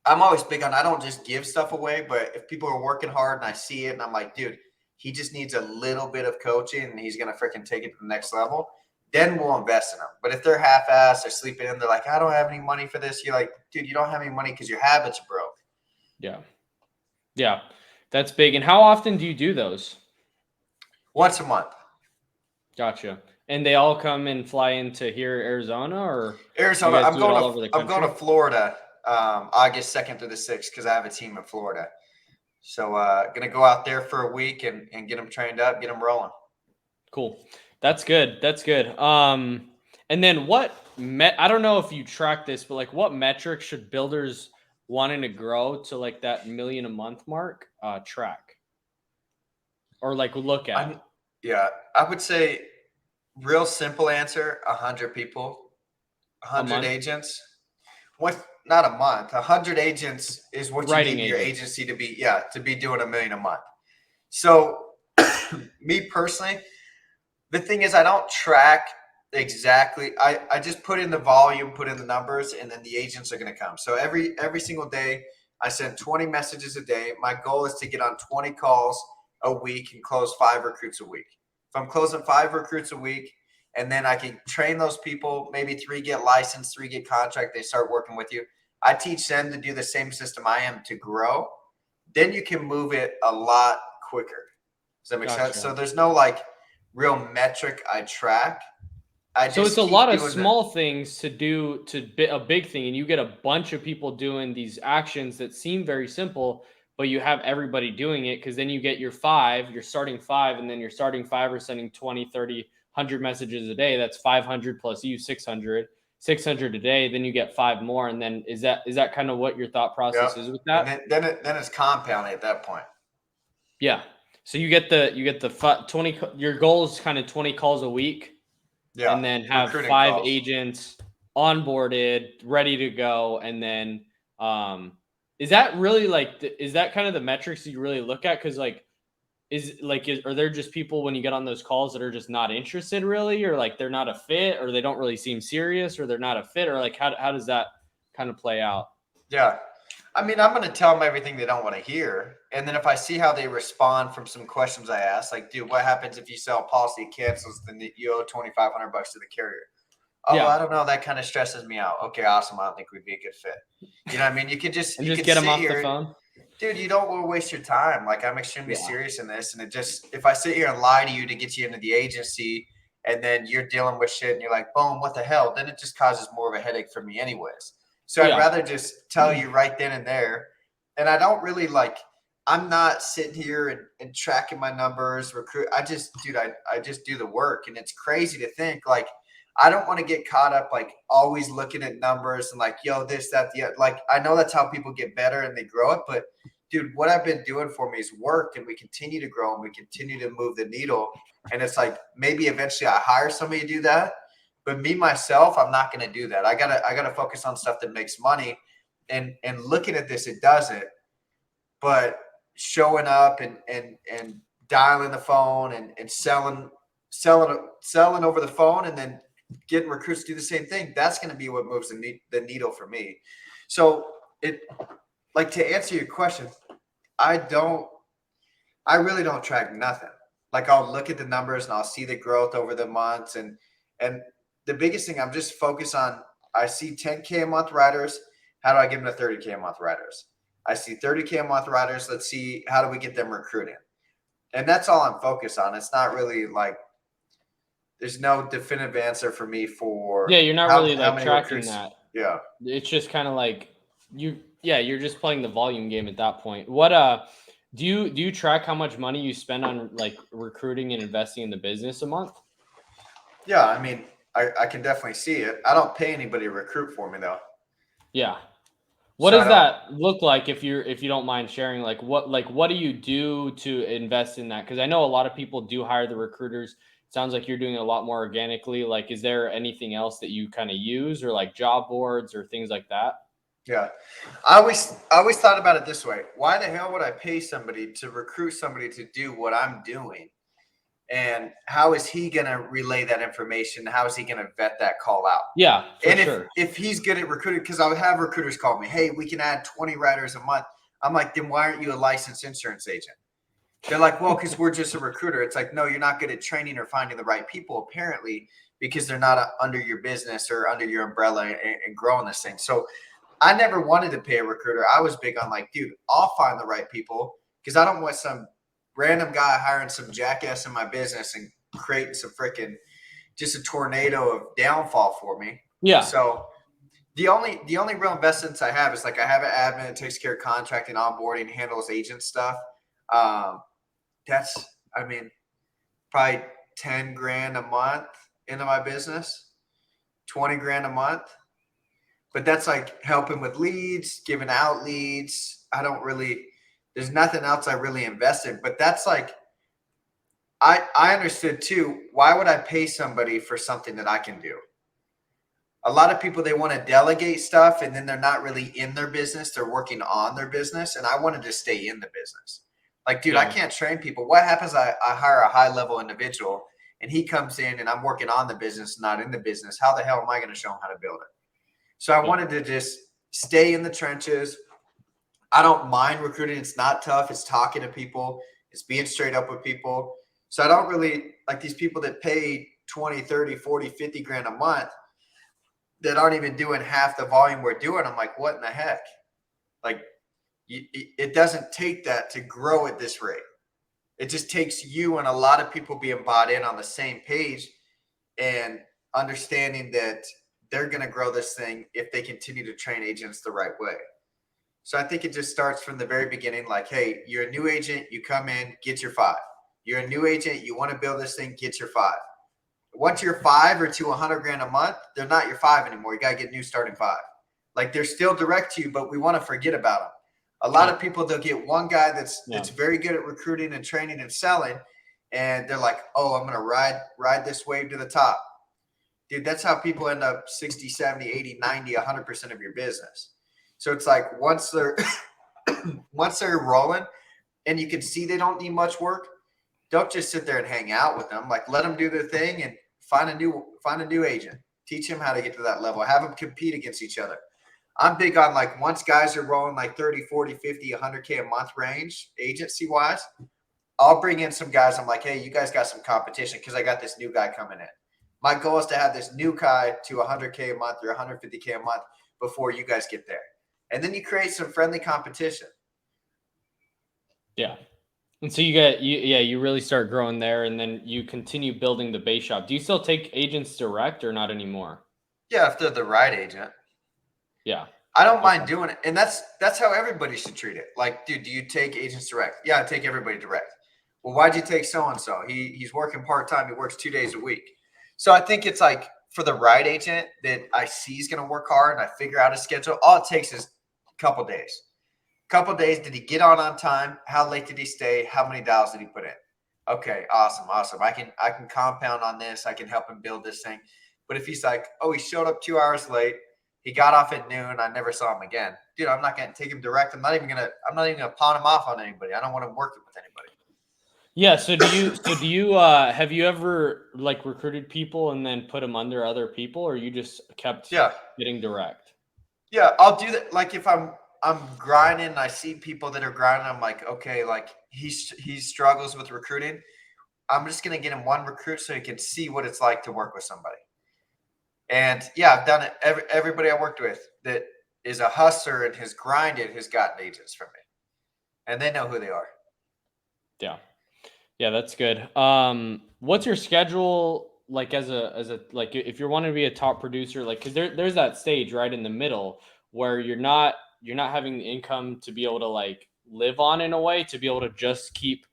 I'm always big on, I don't just give stuff away, but if people are working hard and I see it and I'm like, dude, he just needs a little bit of coaching and he's going to freaking take it to the next level, then we'll invest in them. But if they're half-assed, they're sleeping in, they're like, I don't have any money for this. You're like, dude, you don't have any money because your habits are broke. Yeah. Yeah. That's big. And how often do you do those? Once a month. Gotcha. And they all come and fly into here, Arizona, or Arizona. you guys do it all over the country? I'm going to Florida August 2nd through the 6th because I have a team in Florida. So going to go out there for a week and get them trained up, get them rolling. Cool. That's good. That's good. And then I don't know if you track this, but like what metrics should builders wanting to grow to like that million a month mark track or like look at? I would say real simple answer, 100 people, A 100 month? agents. What? Not a month. 100 agents is what you Writing need your agents. agency to be doing $1 million a month. So me personally, the thing is I don't track exactly. I just put in the volume, put in the numbers, and then the agents are going to come. So every single day I send 20 messages a day. My goal is to get on 20 calls a week and close 5 recruits a week. If I'm closing 5 recruits a week, and then I can train those people, maybe 3 get licensed, 3 get contract, they start working with you. I teach them to do the same system I am to grow. Then you can move it a lot quicker. Does that make sense? So there's no like real metric I track. So it's a lot of small things to do a big thing, and you get a bunch of people doing these actions that seem very simple, but you have everybody doing it because then you get your starting 5, and then your starting 5 are sending 20, 30, 100 messages a day. That's 500 plus you 600 a day. Then you get 5 more, and then is that kind of what your thought process is with that? And then it's compounding at that point. Yeah. So you get the 20. Your goal is kind of 20 calls a week. Yeah, and then have 5 calls. Agents onboarded, ready to go. And then, is that really like, is that kind of the metrics you really look at? Cause like, are there just people when you get on those calls that are just not interested really, or like they're not a fit, or they don't really seem serious, or they're not a fit, or like, how does that kind of play out? Yeah. I mean, I'm going to tell them everything they don't want to hear. And then if I see how they respond from some questions I ask, like, dude, what happens if you sell a policy cancels, then you owe $2,500 to the carrier? Oh, yeah. I don't know. That kind of stresses me out. Okay, awesome. I don't think we'd be a good fit. You know what I mean? You could just, just get them off the phone. Dude, you don't want to waste your time. Like, I'm extremely serious in this. And if I sit here and lie to you to get you into the agency and then you're dealing with shit and you're like, boom, what the hell? Then it just causes more of a headache for me anyways. So I'd rather just tell you right then and there. And I don't really I'm not sitting here and tracking my numbers, recruit. I just do the work. And it's crazy to think like, I don't want to get caught up like always looking at numbers and like, yo, this, that, the other. Like, I know that's how people get better and they grow it. But dude, what I've been doing for me is work, and we continue to grow and we continue to move the needle. And it's like maybe eventually I hire somebody to do that. But me, myself, I'm not going to do that. I gotta focus on stuff that makes money. And looking at this, it doesn't. But showing up and dialing the phone and selling over the phone, and then getting recruits to do the same thing, that's going to be what moves the needle for me. So to answer your question, I really don't track nothing. Like, I'll look at the numbers and I'll see the growth over the months, and the biggest thing I'm just focused on, I see 10K a month riders. How do I get them to 30K a month riders? I see 30K a month riders. Let's see, how do we get them recruiting? And that's all I'm focused on. It's not really like, there's no definitive answer for me for. Yeah, you're not really like tracking that. Yeah. It's just kind of like you're just playing the volume game at that point. What do you track how much money you spend on like recruiting and investing in the business a month? Yeah, I mean, I can definitely see it. I don't pay anybody to recruit for me though. Yeah. What So does that look like if you don't mind sharing? What do you do to invest in that? Because I know a lot of people do hire the recruiters. It sounds like you're doing it a lot more organically. Like, is there anything else that you kind of use, or like job boards or things like that? yeah, I always thought about it this way. Why the hell would I pay somebody to recruit somebody to do what I'm doing? And how is he going to relay that information? How is he going to vet that call out? Yeah, for And sure. if he's good at recruiting, because I would have recruiters call me, hey, we can add 20 riders a month. I'm like, then why aren't you a licensed insurance agent? They're like, well, because we're just a recruiter. It's like, no, you're not good at training or finding the right people, apparently, because they're not under your business or under your umbrella and growing this thing. So I never wanted to pay a recruiter. I was big on like, dude, I'll find the right people because I don't want some random guy hiring some jackass in my business and creating some freaking just a tornado of downfall for me. Yeah. So the only real investments I have is like I have an admin that takes care of contracting, onboarding, handles agent stuff. Um, that's I mean probably 10 grand a month into my business, 20 grand a month. But that's like helping with leads, giving out leads. There's nothing else I really invest in. But that's like I understood too. Why would I pay somebody for something that I can do? A lot of people, they want to delegate stuff and then they're not really in their business. They're working on their business. And I wanted to stay in the business. Like, dude, I can't train people. What happens? I hire a high level individual and he comes in and I'm working on the business, not in the business. How the hell am I going to show him how to build it? So I wanted to just stay in the trenches. I don't mind recruiting. It's not tough. It's talking to people. It's being straight up with people. So I don't really like these people that pay 20, 30, 40, 50 grand a month that aren't even doing half the volume we're doing. I'm like, what in the heck? Like, it doesn't take that to grow at this rate. It just takes you and a lot of people being bought in on the same page and understanding that they're going to grow this thing if they continue to train agents the right way. So I think it just starts from the very beginning. Like, hey, you're a new agent, you come in, get your 5. You're a new agent, you want to build this thing, get your 5. Once you're 5 or to 100 grand a month, they're not your 5 anymore. You got to get new starting 5. Like, they're still direct to you, but we want to forget about them. A lot of people, they'll get one guy that's very good at recruiting and training and selling, and they're like, oh, I'm going to ride this wave to the top. Dude, that's how people end up 60, 70, 80, 90, 100% of your business. So it's like once they're rolling and you can see they don't need much work, don't just sit there and hang out with them. Like, let them do their thing and find a new agent. Teach them how to get to that level. Have them compete against each other. I'm big on like once guys are rolling like 30, 40, 50, 100K a month range agency wise, I'll bring in some guys. I'm like, hey, you guys got some competition because I got this new guy coming in. My goal is to have this new guy to 100K a month or 150K a month before you guys get there. And then you create some friendly competition. Yeah. And so you really start growing there, and then you continue building the base shop. Do you still take agents direct or not anymore? Yeah, if they're the right agent. Yeah. I don't mind doing it. And that's how everybody should treat it. Like, dude, do you take agents direct? Yeah, I take everybody direct. Well, why'd you take so-and-so? He's working part-time. He works 2 days a week. So I think it's like for the right agent that I see is going to work hard and I figure out his schedule, all it takes is a couple days. Did he get on time? How late did he stay? How many dials did he put in? Okay, awesome. I can compound on this. I can help him build this thing. But if he's like, oh, he showed up 2 hours late, he got off at noon, I never saw him again. Dude, I'm not gonna take him direct. I'm not even gonna pawn him off on anybody. I don't want him working with anybody. Yeah. So do you have you ever like recruited people and then put them under other people, or you just kept getting direct? Yeah, I'll do that. Like if I'm grinding and I see people that are grinding, I'm like, okay, like he struggles with recruiting. I'm just gonna get him one recruit so he can see what it's like to work with somebody. And yeah, I've done it. Everybody I worked with that is a hustler and has grinded has gotten agents from me, and they know who they are. Yeah. Yeah, that's good. What's your schedule like as a like if you're wanting to be a top producer, like because there's that stage right in the middle where you're not having the income to be able to like live on in a way to be able to just keep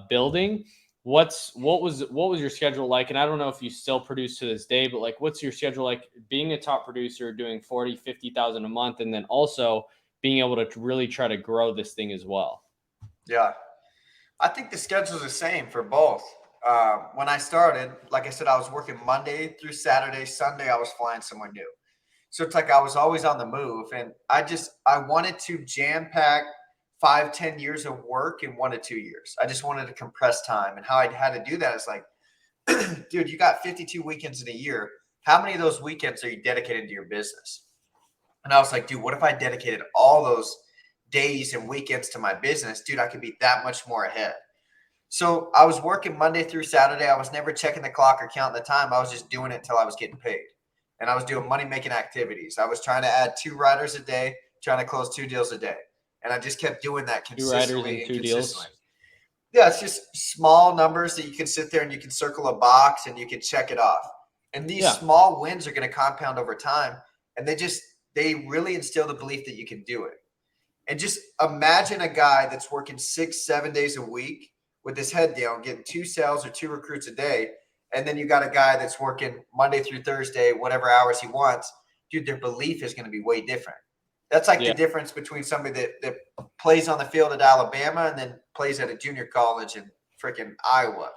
building. what was your schedule like? And I don't know if you still produce to this day, but like, what's your schedule like being a top producer, doing 40, 50,000 a month, and then also being able to really try to grow this thing as well? Yeah. I think the schedule's the same for both. When I started, like I said, I was working Monday through Saturday. Sunday, I was flying somewhere new. So it's like I was always on the move. And I wanted to jam pack 5, 10 years of work in 1 to 2 years. I just wanted to compress time. And how I had to do that is like, dude, you got 52 weekends in a year. How many of those weekends are you dedicated to your business? And I was like, dude, what if I dedicated all those days and weekends to my business? Dude, I could be that much more ahead. So I was working Monday through Saturday. I was never checking the clock or counting the time. I was just doing it until I was getting paid. And I was doing money making activities. I was trying to add 2 riders a day, trying to close 2 deals a day. And I just kept doing that 2 riders consistently and 2 deals. Yeah, it's just small numbers that you can sit there and you can circle a box and you can check it off. And these small wins are going to compound over time. And they really instill the belief that you can do it. And just imagine a guy that's working 6, 7 days a week with his head down, getting 2 sales or 2 recruits a day. And then you got a guy that's working Monday through Thursday, whatever hours he wants. Dude, their belief is going to be way different. That's like the difference between somebody that plays on the field at Alabama and then plays at a junior college in freaking Iowa.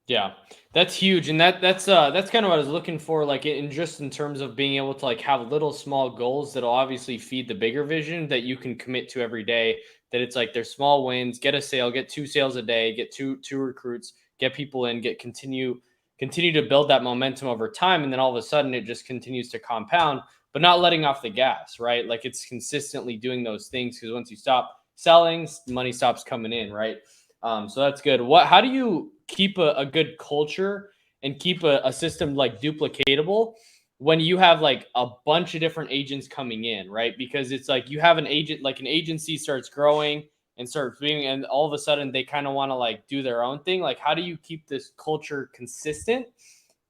Yeah, that's huge. And that's kind of what I was looking for, like in terms of being able to like have little small goals that'll obviously feed the bigger vision that you can commit to every day. That it's like there's small wins, get a sale, get 2 sales a day, get two recruits, get people in, continue to build that momentum over time. And then all of a sudden it just continues to compound, but not letting off the gas, right? Like it's consistently doing those things, because once you stop selling, money stops coming in, right? So that's good. How do you keep a good culture and keep a system like duplicatable when you have like a bunch of different agents coming in, right? Because it's like you have an agent, like an agency starts growing and starts being, and all of a sudden they kind of want to like do their own thing. Like, how do you keep this culture consistent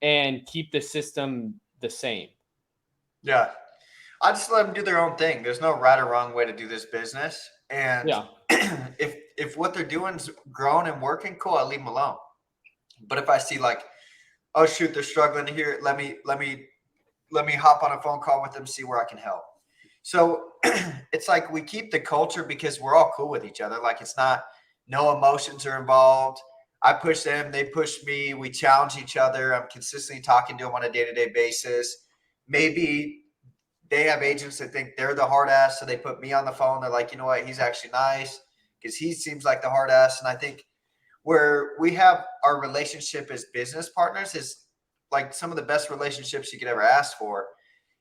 and keep the system the same? Yeah. I just let them do their own thing. There's no right or wrong way to do this business. And if what they're doing is growing and working, cool, I leave them alone. But if I see like, oh shoot, they're struggling here, let me hop on a phone call with them, see where I can help. So it's like we keep the culture because we're all cool with each other. Like it's not, no emotions are involved. I push them, they push me. We challenge each other. I'm consistently talking to them on a day-to-day basis. Maybe they have agents that think they're the hard ass, so they put me on the phone. They're like, you know what, he's actually nice because he seems like the hard ass. And I think where we have our relationship as business partners is like some of the best relationships you could ever ask for.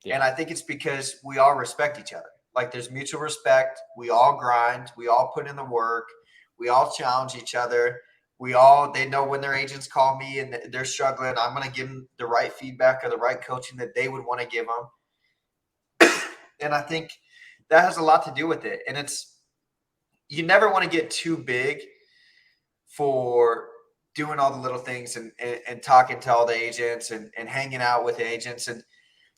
Yeah. And I think it's because we all respect each other. Like there's mutual respect. We all grind. We all put in the work. We all challenge each other. They know when their agents call me and they're struggling, I'm going to give them the right feedback or the right coaching that they would want to give them. And I think that has a lot to do with it. And you never want to get too big for doing all the little things and talking to all the agents and hanging out with agents. And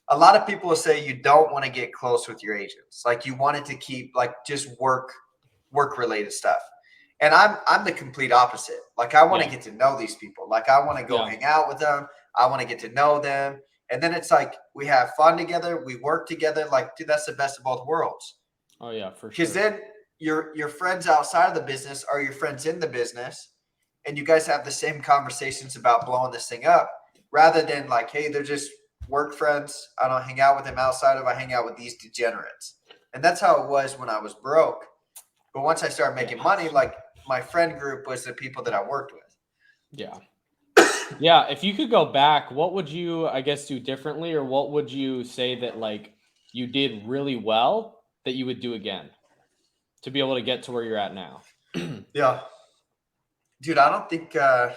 a lot of people will say you don't want to get close with your agents. Like you want it to keep like just work related stuff. And I'm the complete opposite. Like I want to get to know these people. Like I want to go hang out with them. I want to get to know them. And then it's like we have fun together. We work together. Like, dude, that's the best of both worlds. Oh yeah, for sure. Because then your friends outside of the business are your friends in the business, and you guys have the same conversations about blowing this thing up, rather than like, hey, they're just work friends. I don't hang out with them outside of I hang out with these degenerates. And that's how it was when I was broke. But once I started making money, like my friend group was the people that I worked with. Yeah. Yeah. If you could go back, what would you, I guess, do differently, or what would you say that like you did really well that you would do again to be able to get to where you're at now? Yeah. Dude, I don't think I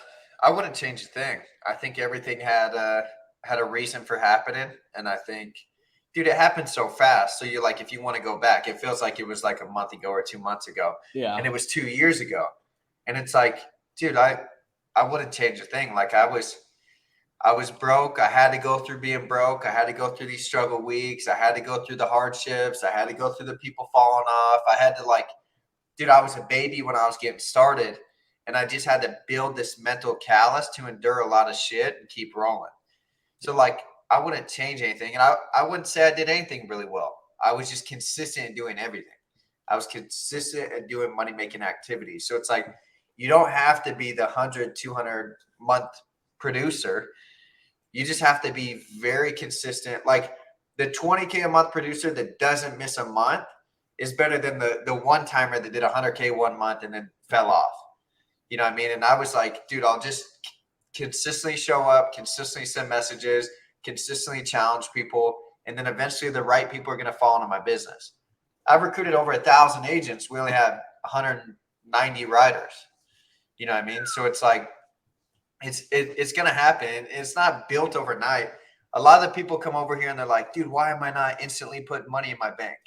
wouldn't change a thing. I think everything had a reason for happening. And I think, dude, it happened so fast. So you're like, if you want to go back, it feels like it was like a month ago or 2 months ago. Yeah. And it was 2 years ago. And it's like, dude, I wouldn't change a thing. Like I was broke. I had to go through being broke. I had to go through these struggle weeks. I had to go through the hardships. I had to go through the people falling off. I had to dude, I was a baby when I was getting started. And I just had to build this mental callus to endure a lot of shit and keep rolling. So like, I wouldn't change anything. And I wouldn't say I did anything really well. I was just consistent in doing everything. I was consistent at doing money-making activities. So it's like, you don't have to be the 100, 200 month producer. You just have to be very consistent. Like the 20K a month producer that doesn't miss a month is better than the one timer that did 100K 1 month and then fell off. You know what I mean? And I was like, dude, I'll just consistently show up, consistently send messages, consistently challenge people. And then eventually the right people are going to fall into my business. I've recruited over 1,000 agents. We only have 190 riders. You know what I mean? So it's like, it's going to happen. It's not built overnight. A lot of the people come over here and they're like, dude, why am I not instantly putting money in my bank?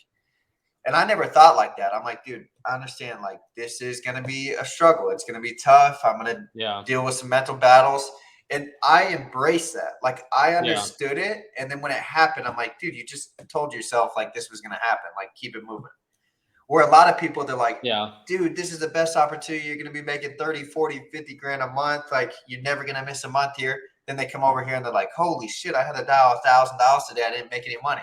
And I never thought like that. I'm like, dude, I understand. Like, this is going to be a struggle. It's going to be tough. I'm going to deal with some mental battles. And I embrace that. Like, I understood it. And then when it happened, I'm like, dude, you just told yourself like this was going to happen. Like, keep it moving. Where a lot of people, they're like, dude, this is the best opportunity. You're going to be making 30, 40, 50 grand a month. Like, you're never going to miss a month here. Then they come over here and they're like, holy shit, I had to dial $1,000 today. I didn't make any money.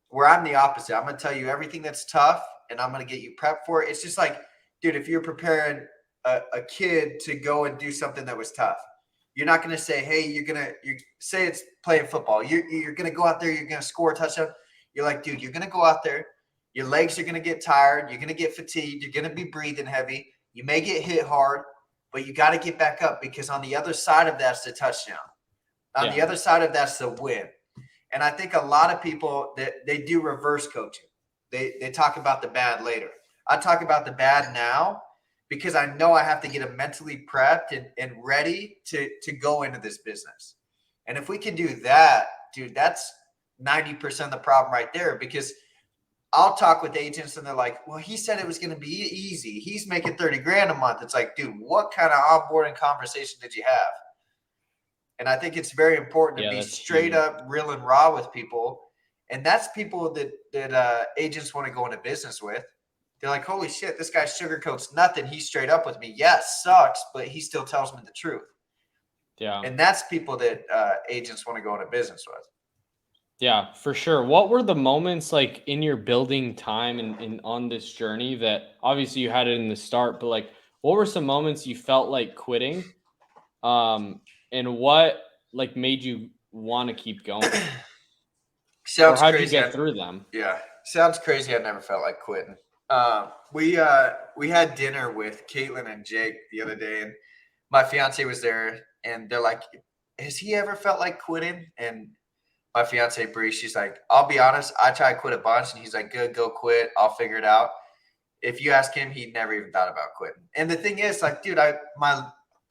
Where I'm the opposite. I'm going to tell you everything that's tough and I'm going to get you prepped for it. It's just like, dude, if you're preparing a kid to go and do something that was tough, you're not going to say, hey, you say it's playing football. You're going to go out there. You're going to score a touchdown. You're like, dude, you're going to go out there. Your legs are going to get tired. You're going to get fatigued. You're going to be breathing heavy. You may get hit hard, but you got to get back up because on the other side of that's the touchdown. On the other side of that's the win. And I think a lot of people that they do reverse coaching. They talk about the bad later. I talk about the bad now because I know I have to get them mentally prepped and ready to go into this business. And if we can do that, dude, that's 90% of the problem right there. Because I'll talk with agents and they're like, well, he said it was going to be easy. He's making 30 grand a month. It's like, dude, what kind of onboarding conversation did you have? And I think it's very important to be straight up, real and raw with people. And that's people that agents want to go into business with. They're like, holy shit, this guy sugarcoats nothing. He's straight up with me. Yes, sucks, but he still tells me the truth. Yeah. And that's people that agents want to go into business with. Yeah, for sure. What were the moments like in your building time and on this journey that obviously you had it in the start, but like what were some moments you felt like quitting? And what like made you want to keep going? Sounds or how'd crazy. You get through them? Yeah. Sounds crazy. I never felt like quitting. We had dinner with Caitlin and Jake the other day, and my fiance was there, and they're like, has he ever felt like quitting? And my fiance Bree, she's like, I'll be honest, I tried to quit a bunch, and he's like, good, go quit. I'll figure it out. If you ask him, he never even thought about quitting. And the thing is, like, dude, my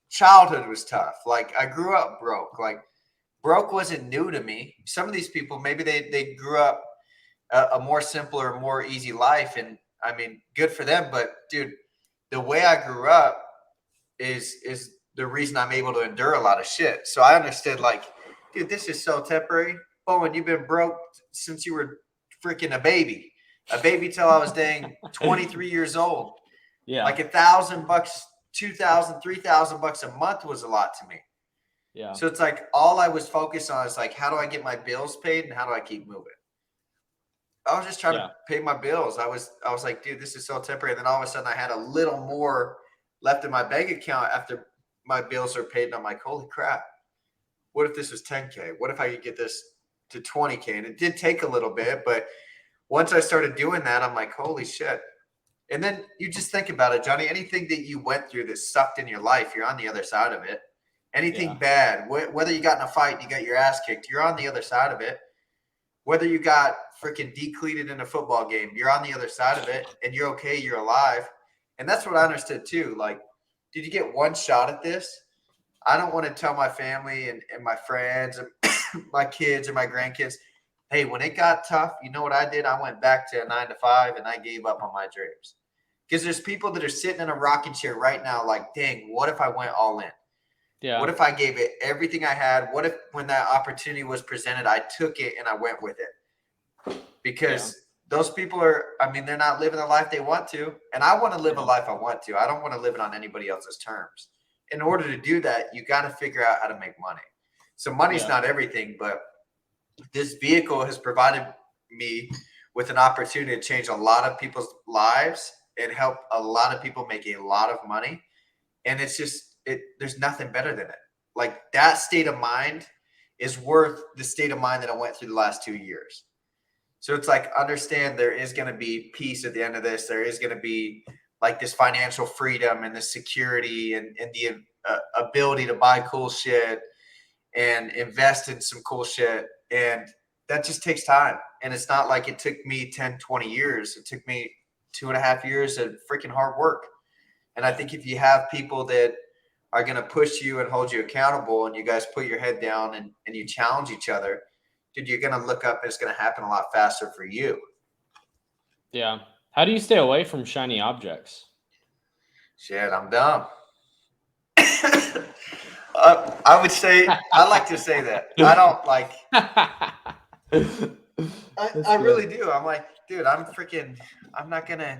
childhood was tough. Like, I grew up broke. Like, broke wasn't new to me. Some of these people, maybe they grew up a more simpler, more easy life. And I mean, good for them. But dude, the way I grew up is the reason I'm able to endure a lot of shit. So I understood like, dude, this is so temporary. Bowen, you've been broke since you were freaking a baby till I was dang 23 years old. Yeah. Like $1,000, $2,000, $3,000 a month was a lot to me. Yeah. So it's like all I was focused on is like, how do I get my bills paid and how do I keep moving? I was just trying to pay my bills. I was like, dude, this is so temporary. And then all of a sudden I had a little more left in my bank account after my bills are paid. And I'm like, holy crap. What if this was 10K? What if I could get this to 20K? And it did take a little bit, but once I started doing that, I'm like, holy shit. And then you just think about it, Johnny, anything that you went through that sucked in your life, you're on the other side of it. Anything bad, whether you got in a fight, you got your ass kicked, you're on the other side of it. Whether you got freaking decleated in a football game, you're on the other side of it and you're okay, you're alive. And that's what I understood too. Like, did you get one shot at this? I don't want to tell my family and my friends and my kids or my grandkids, hey, when it got tough, you know what I did? I went back to a 9-to-5 and I gave up on my dreams. Because there's people that are sitting in a rocking chair right now like, dang, what if I went all in? Yeah. What if I gave it everything I had? What if when that opportunity was presented, I took it and I went with it? Because those people are, I mean, they're not living the life they want to. And I want to live a Yeah. life I want to. I don't want to live it on anybody else's terms. In order to do that, you got to figure out how to make money. So money's Yeah. not everything, but this vehicle has provided me with an opportunity to change a lot of people's lives and help a lot of people make a lot of money. And it's just, there's nothing better than it. Like that state of mind is worth the state of mind that I went through the last 2 years. So it's like, understand there is going to be peace at the end of this. There is going to be like this financial freedom and the security and the ability to buy cool shit and invest in some cool shit. And that just takes time. And it's not like it took me 10, 20 years. It took me 2.5 years of freaking hard work. And I think if you have people that are going to push you and hold you accountable and you guys put your head down and you challenge each other, dude, you're going to look up and it's going to happen a lot faster for you. Yeah. How do you stay away from shiny objects? Shit, I'm dumb. I would say, I like to say that. I don't like, I really do. I'm like, dude, I'm not going to,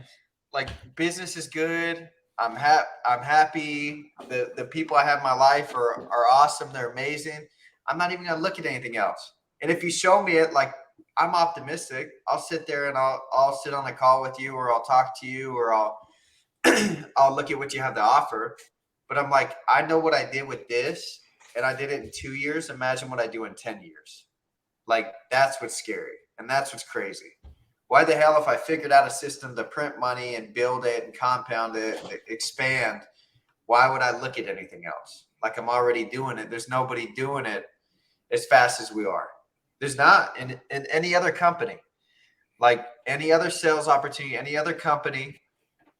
like, business is good. I'm happy. The people I have in my life are awesome. They're amazing. I'm not even going to look at anything else. And if you show me it, like, I'm optimistic. I'll sit there and I'll sit on a call with you, or I'll talk to you, or I'll I'll look at what you have to offer. But I'm like, I know what I did with this, and I did it in 2 years. Imagine what I do in 10 years. Like, that's what's scary, and that's what's crazy. Why the hell, if I figured out a system to print money and build it and compound it and expand, why would I look at anything else? Like, I'm already doing it. There's nobody doing it as fast as we are. There's not in any other company, like any other sales opportunity, any other company.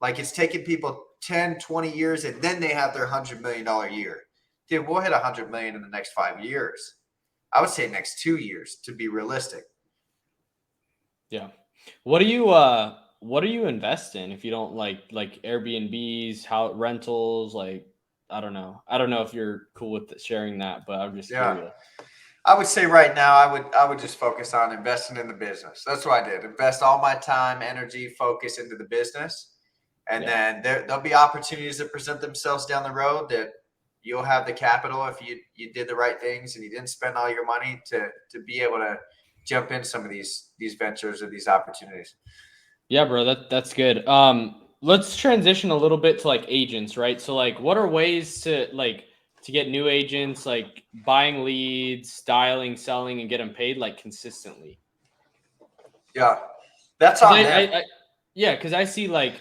Like, it's taking people 10, 20 years, and then they have their $100 million year. Dude, we'll hit 100 million in the next 5 years. I would say next 2 years to be realistic. Yeah. What do you invest in if you don't like Airbnbs, how rentals, like I don't know. I don't know if you're cool with sharing that, but I'm just Yeah. curious. I would say right now I would just focus on investing in the business. That's what I did. Invest all my time, energy, focus into the business. And Yeah. then there'll be opportunities that present themselves down the road that you'll have the capital if you did the right things and you didn't spend all your money to be able to jump in some of these ventures or these opportunities. Yeah, bro, that's good. Let's transition a little bit to like agents, right? So like what are ways to get new agents, like buying leads, dialing, selling, and get them paid like consistently? Yeah. That's Because on them. yeah, because I see like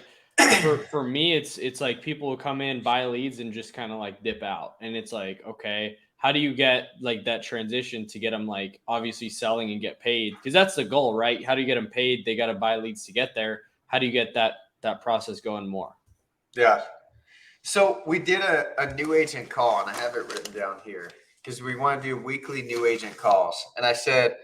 for me, it's like people will come in, buy leads, and just kind of like dip out, and it's like, okay, how do you get like that transition to get them like obviously selling and get paid? Because that's the goal, right? How do you get them paid? They got to buy leads to get there. How do you get that process going more? Yeah. So we did a new agent call, and I have it written down here because we want to do weekly new agent calls. And I said,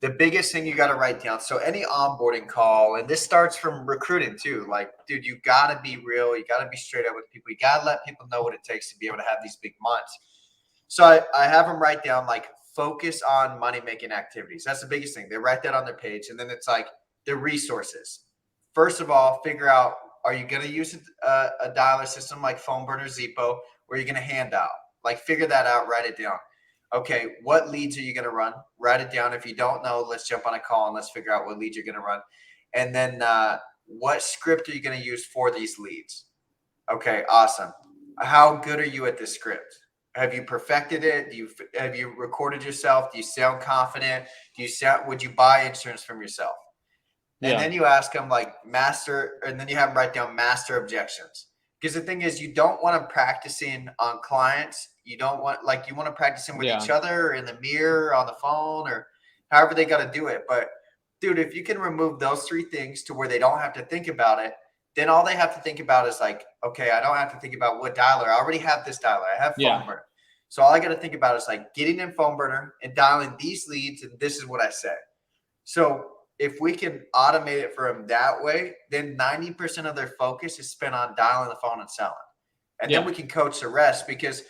the biggest thing you got to write down. So any onboarding call, and this starts from recruiting too. Like, dude, you got to be real. You got to be straight up with people. You got to let people know what it takes to be able to have these big months. So I have them write down, like, focus on money making activities. That's the biggest thing. They write that on their page. And then it's like the resources. First of all, figure out, are you going to use a dialer system like PhoneBurner, Zepo, or are you going to hand dial? Like, figure that out, write it down. Okay, what leads are you going to run? Write it down. If you don't know, let's jump on a call and let's figure out what leads you're going to run. And then what script are you going to use for these leads? Okay, awesome. How good are you at this script? Have you perfected it? Have you recorded yourself? Do you sound confident? Would you buy insurance from yourself? And Yeah, then you ask them, like, master, and then you have them write down master objections. Because the thing is, you don't want them practicing on clients. You don't want, like, you want to practice them with yeah, each other or in the mirror, on the phone, or however they got to do it. But dude, if you can remove those three things to where they don't have to think about it, then all they have to think about is like, okay, I don't have to think about what dialer. I already have this dialer. I have yeah, PhoneBurner. So all I got to think about is like getting in PhoneBurner and dialing these leads, and this is what I say. So if we can automate it for them that way, then 90% of their focus is spent on dialing the phone and selling. And then yeah, we can coach the rest, because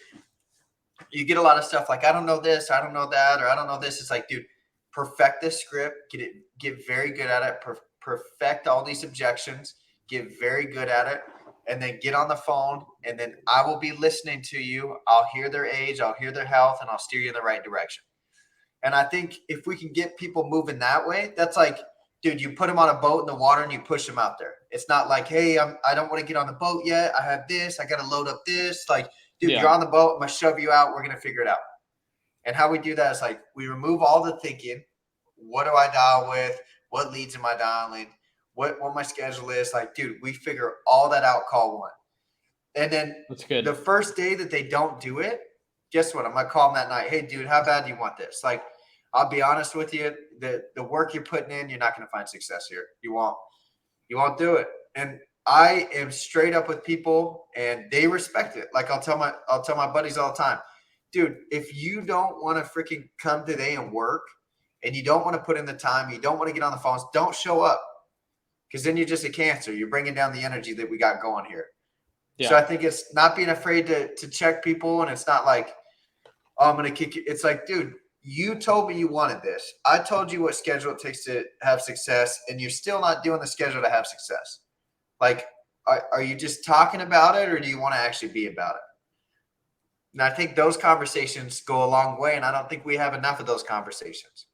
you get a lot of stuff like, I don't know this, I don't know that, or I don't know this. It's like, dude, perfect this script, get very good at it, perfect all these objections, get very good at it, and then get on the phone, and then I will be listening to you. I'll hear their age, I'll hear their health, and I'll steer you in the right direction. And I think if we can get people moving that way, that's like, dude, you put them on a boat in the water and you push them out there. It's not like, hey, I don't want to get on the boat yet. I have this. I got to load up this. Like, dude, you're on the boat. I'm going to shove you out. We're going to figure it out. And how we do that is like, we remove all the thinking. What do I dial with? What leads am I dialing? What my schedule is? Like, dude, we figure all that out call one. And then that's good. The first day that they don't do it, guess what? I'm going to call them that night. Hey, dude, how bad do you want this? Like, I'll be honest with you. The work you're putting in, you're not going to find success here. You won't do it. And I am straight up with people, and they respect it. Like I'll tell my buddies all the time, dude, if you don't want to freaking come today and work, and you don't want to put in the time, you don't want to get on the phones, don't show up, because then you're just a cancer. You're bringing down the energy that we got going here. Yeah. So I think it's not being afraid to check people, and it's not like, oh, I'm going to kick you. It's like, dude, you told me you wanted this. I told you what schedule it takes to have success, and you're still not doing the schedule to have success. Like, are you just talking about it, or do you want to actually be about it? And I think those conversations go a long way, and I don't think we have enough of those conversations.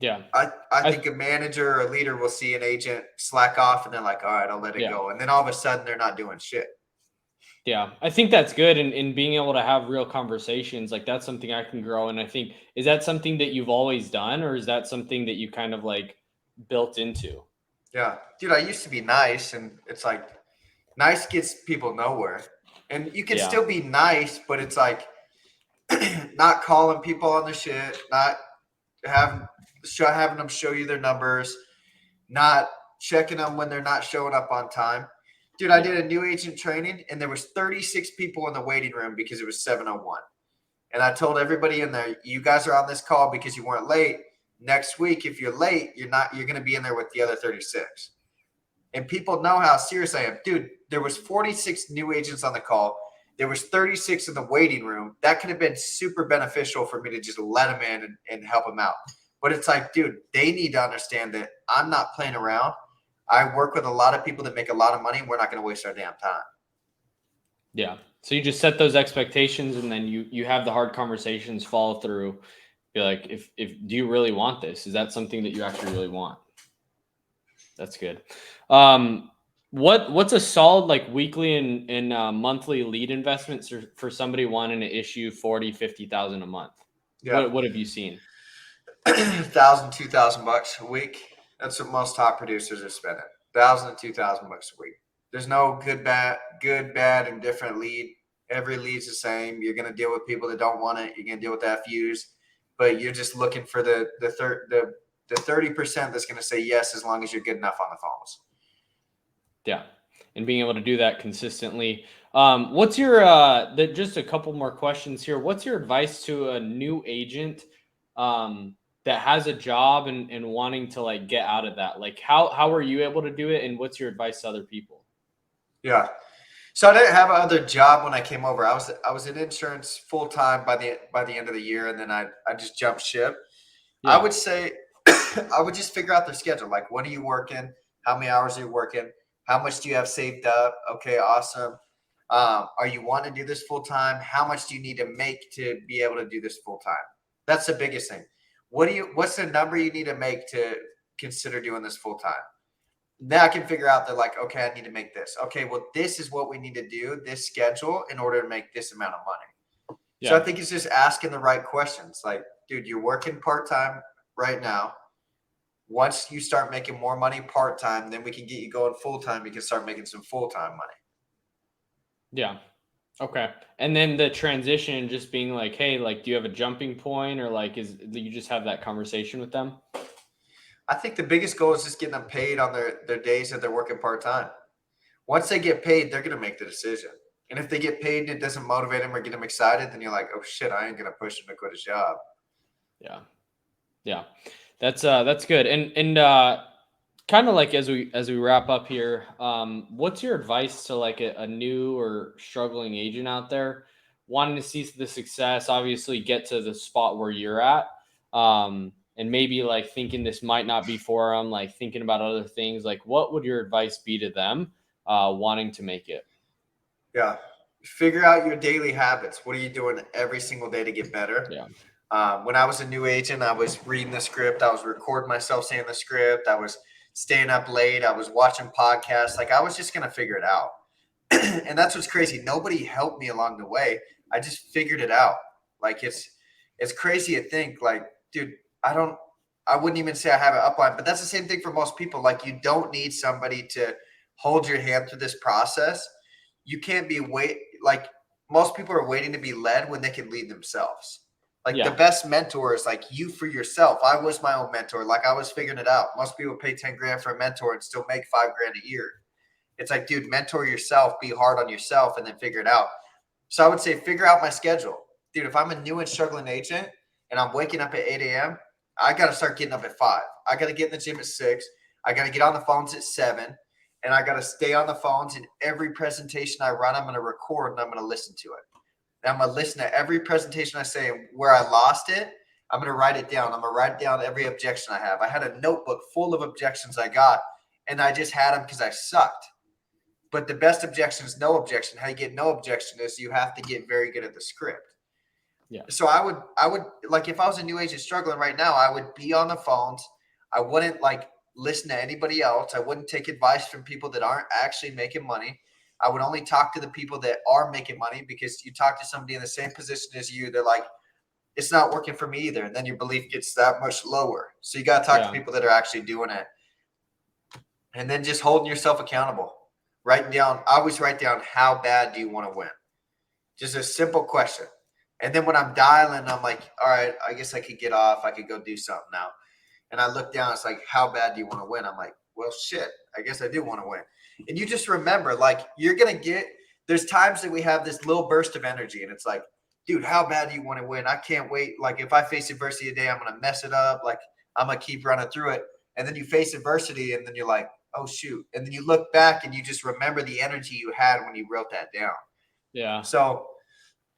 Yeah. I think a manager or a leader will see an agent slack off, and they're like, all right, I'll let it go. And then all of a sudden they're not doing shit. Yeah, I think that's good. And in being able to have real conversations, like that's something I can grow. And I think, is that something that you've always done, or is that something that you kind of like built into? Yeah, dude, I used to be nice, and it's like nice gets people nowhere. And you can still be nice, but it's like not calling people on the shit, not having them show you their numbers, not checking them when they're not showing up on time. Dude, I did a new agent training, and there was 36 people in the waiting room because it was 7:01. And I told everybody in there, you guys are on this call because you weren't late. Next week, if you're late, you're going to be in there with the other 36. And people know how serious I am. Dude, there was 46 new agents on the call. There was 36 in the waiting room. That could have been super beneficial for me to just let them in and help them out. But it's like, dude, they need to understand that I'm not playing around. I work with a lot of people that make a lot of money. We're not going to waste our damn time. Yeah. So you just set those expectations, and then you have the hard conversations follow through. Be like, if do you really want this? Is that something that you actually really want? That's good. What's a solid like weekly and monthly lead investments for somebody wanting to issue 40, 50,000 a month? Yeah. What have you seen? $1,000, $2,000 a week. That's what most top producers are spending. $1,000 to $2,000 a week. There's no good, bad, and different lead. Every lead's the same. You're going to deal with people that don't want it. You're going to deal with FUs, but you're just looking for the 30% that's going to say yes as long as you're good enough on the phones. Yeah, and being able to do that consistently. What's your just a couple more questions here. What's your advice to a new agent that has a job and wanting to like get out of that? Like how are you able to do it, and what's your advice to other people? Yeah. So I didn't have another job when I came over. I was in insurance full time by the end of the year, and then I just jumped ship. Yeah. I would say I would just figure out their schedule. Like, when are you working? How many hours are you working? How much do you have saved up? Okay, awesome. Are you wanting to do this full time? How much do you need to make to be able to do this full time? That's the biggest thing. What's the number you need to make to consider doing this full time? Now I can figure out that, like, okay, I need to make this. Okay, well, this is what we need to do, this schedule, in order to make this amount of money. Yeah. So I think it's just asking the right questions. Like, dude, you're working part-time right now. Once you start making more money part-time, then we can get you going full-time. You can start making some full-time money. Yeah. Okay. And then the transition, just being like, hey, like, do you have a jumping point, or like, you just have that conversation with them? I think the biggest goal is just getting them paid on their days that they're working part-time. Once they get paid, they're going to make the decision. And if they get paid and it doesn't motivate them or get them excited, then you're like, oh shit, I ain't going to push him to quit his job. Yeah. Yeah. That's good. And kind of like as we wrap up here, what's your advice to like a new or struggling agent out there wanting to see the success, obviously get to the spot where you're at? and maybe like thinking this might not be for them, like thinking about other things, like what would your advice be to them wanting to make it? Yeah. Figure out your daily habits. What are you doing every single day to get better? Yeah. When I was a new agent, I was reading the script. I was recording myself saying the script. I was staying up late. I was watching podcasts. Like I was just going to figure it out. And that's what's crazy. Nobody helped me along the way. I just figured it out. Like it's crazy to think like, dude, I wouldn't even say I have an upline, but that's the same thing for most people. Like you don't need somebody to hold your hand through this process. You can't be like most people are waiting to be led when they can lead themselves. Like the Yeah. best mentor is like you for yourself. I was my own mentor. Like I was figuring it out. Most people pay 10 grand for a mentor and still make 5 grand a year. It's like, dude, mentor yourself, be hard on yourself, and then figure it out. So I would say figure out my schedule. Dude, if I'm a new and struggling agent and I'm waking up at 8 a.m., I got to start getting up at 5. I got to get in the gym at 6. I got to get on the phones at 7. And I got to stay on the phones. And every presentation I run, I'm going to record and I'm going to listen to it. And I'm going to listen to every presentation I say where I lost it. I'm going to write it down. I'm going to write down every objection I have. I had a notebook full of objections I got, and I just had them because I sucked. But the best objection is no objection. How you get no objection is you have to get very good at the script. Yeah. So I would like if I was a new agent struggling right now, I would be on the phones. I wouldn't like listen to anybody else. I wouldn't take advice from people that aren't actually making money. I would only talk to the people that are making money, because you talk to somebody in the same position as you, they're like, it's not working for me either. And then your belief gets that much lower. So you got to talk to people that are actually doing it. And then just holding yourself accountable. I always write down, how bad do you want to win? Just a simple question. And then when I'm dialing, I'm like, all right, I guess I could get off. I could go do something now. And I look down, it's like, how bad do you want to win? I'm like, well, shit, I guess I do want to win. And you just remember, like, there's times that we have this little burst of energy, and it's like, dude, how bad do you want to win? I can't wait. Like, if I face adversity today, I'm going to mess it up. Like, I'm going to keep running through it. And then you face adversity, and then you're like, oh, shoot. And then you look back, and you just remember the energy you had when you wrote that down. Yeah. So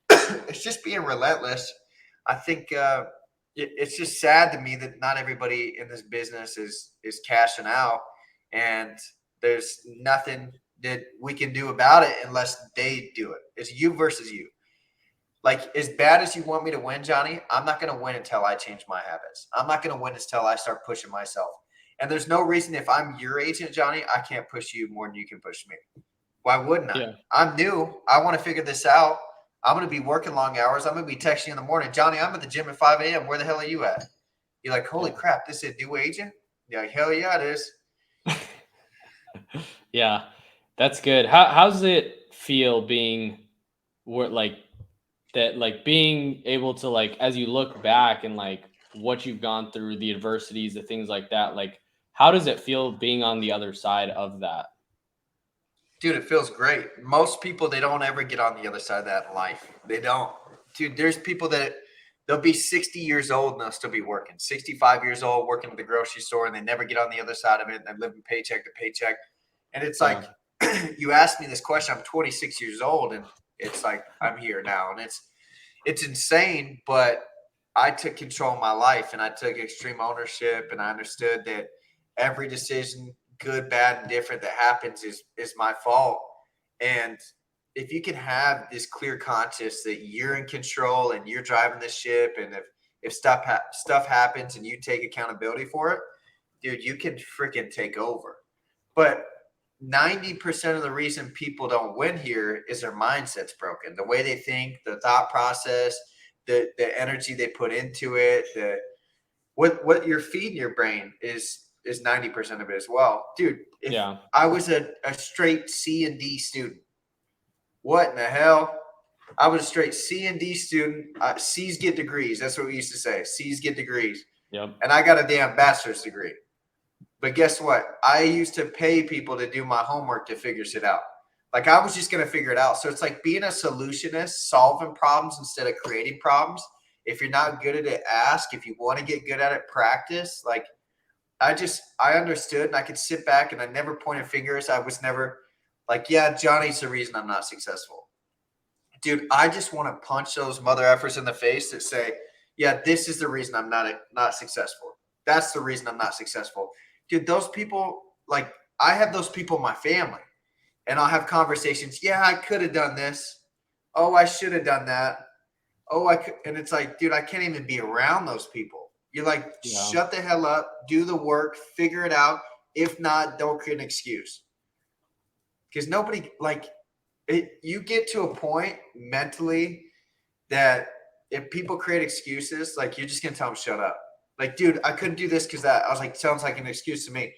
it's just being relentless. I think it's just sad to me that not everybody in this business is cashing out, and there's nothing that we can do about it unless they do it. It's you versus you. Like, as bad as you want me to win, Johnny, I'm not going to win until I change my habits. I'm not going to win until I start pushing myself. And there's no reason, if I'm your agent, Johnny, I can't push you more than you can push me. Why wouldn't I? Yeah. I'm new. I want to figure this out. I'm going to be working long hours. I'm going to be texting you in the morning. Johnny, I'm at the gym at 5 a.m. Where the hell are you at? You're like, holy crap, this is a new agent? You're like, hell yeah, it is. Yeah, that's good. How's it feel being like that, like being able to, like, as you look back and like what you've gone through, the adversities, the things like that, like how does it feel being on the other side of that? Dude, it feels great. Most people, they don't ever get on the other side of that in life. They don't. Dude, there's people that they'll be 60 years old and they'll still be working. 65 years old, working at the grocery store, and they never get on the other side of it. And they're living paycheck to paycheck. And it's like, you asked me this question, I'm 26 years old, and it's like, I'm here now. And it's insane, but I took control of my life, and I took extreme ownership, and I understood that every decision, good, bad, and different, that happens is my fault. And if you can have this clear conscience that you're in control and you're driving the ship, and if stuff happens and you take accountability for it, dude, you can freaking take over. But 90% of the reason people don't win here is their mindset's broken. The way they think, the thought process, the energy they put into it, what you're feeding your brain is 90% of it as well. Dude, if I was a straight C and D student, what in the hell? I was a straight C and D student. C's get degrees. That's what we used to say. C's get degrees. Yep. And I got a damn bachelor's degree. But guess what? I used to pay people to do my homework to figure shit out. Like, I was just going to figure it out. So it's like being a solutionist, solving problems instead of creating problems. If you're not good at it, ask. If you want to get good at it, practice. Like, I understood, and I could sit back, and I never pointed fingers. I was never like, yeah, Johnny's the reason I'm not successful. Dude, I just want to punch those mother effers in the face that say, Yeah, this is the reason I'm not successful. That's the reason I'm not successful. Dude, those people, like, I have those people in my family, and I'll have conversations. Yeah, I could have done this. Oh, I should have done that. Oh, I could. And it's like, dude, I can't even be around those people. You're like, Yeah. shut the hell up, do the work, figure it out. If not, don't create an excuse. Because nobody, like, you get to a point mentally that if people create excuses, like, you're just gonna tell them shut up. Like, dude, I couldn't do this because that. I was like, sounds like an excuse to me.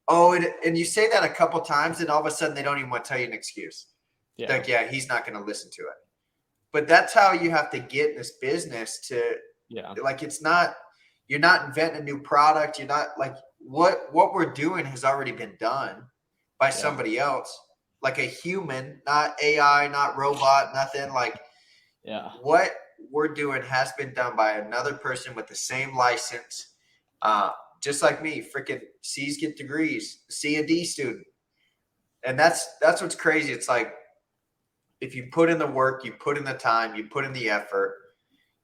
Oh, and you say that a couple times, and all of a sudden they don't even want to tell you an excuse. Yeah. Like, yeah, he's not gonna listen to it. But that's how you have to get in this business to, Yeah. like, it's not, you're not inventing a new product. You're not, like, what we're doing has already been done by somebody else, like a human, not AI, not robot, nothing. Like, Yeah. what we're doing has been done by another person with the same license. Just like me, freaking C's get degrees, C and D student. And that's what's crazy. It's like, if you put in the work, you put in the time, you put in the effort,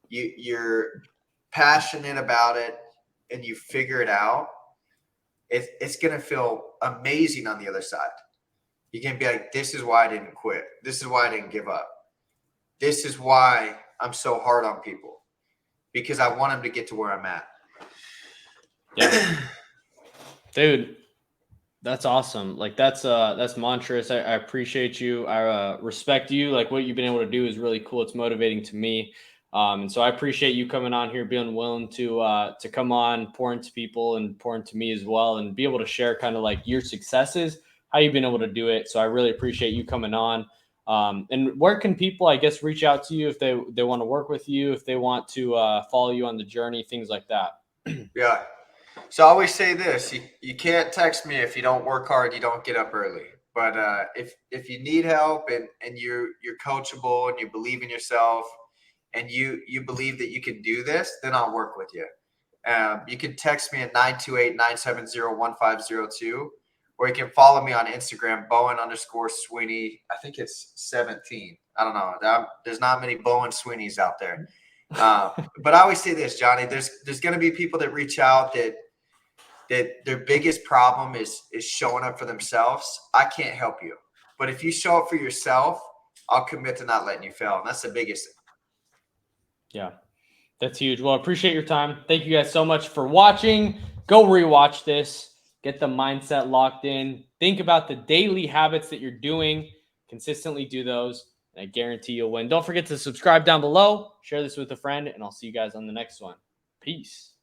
you're passionate about it, and you figure it out, it's going to feel amazing on the other side. You can be like, this is why I didn't quit. This is why I didn't give up. This is why I'm so hard on people, because I want them to get to where I'm at. Yeah. Dude, that's awesome. Like, that's monstrous. I appreciate you. I respect you. Like, what you've been able to do is really cool. It's motivating to me. And so I appreciate you coming on here, being willing to come on, pour into people and pour into me as well, and be able to share kind of like your successes, how you've been able to do it. So I really appreciate you coming on. And where can people, I guess, reach out to you if they want to work with you, if they want to follow you on the journey, things like that? Yeah. So I always say this: you can't text me if you don't work hard. You don't get up early. But if you need help, and you're coachable, and you believe in yourself, and you believe that you can do this, then I'll work with you. You can text me at 928-970-1502, or you can follow me on Instagram, Bowen_Sweeney. I think it's 17. I don't know. There's not many Bowen Sweeneys out there. But I always say this, Johnny, there's going to be people that reach out that their biggest problem is showing up for themselves. I can't help you. But if you show up for yourself, I'll commit to not letting you fail. And that's the biggest thing. Yeah, that's huge. Well, I appreciate your time. Thank you guys so much for watching. Go rewatch this. Get the mindset locked in. Think about the daily habits that you're doing. Consistently do those, and I guarantee you'll win. Don't forget to subscribe down below. Share this with a friend, and I'll see you guys on the next one. Peace.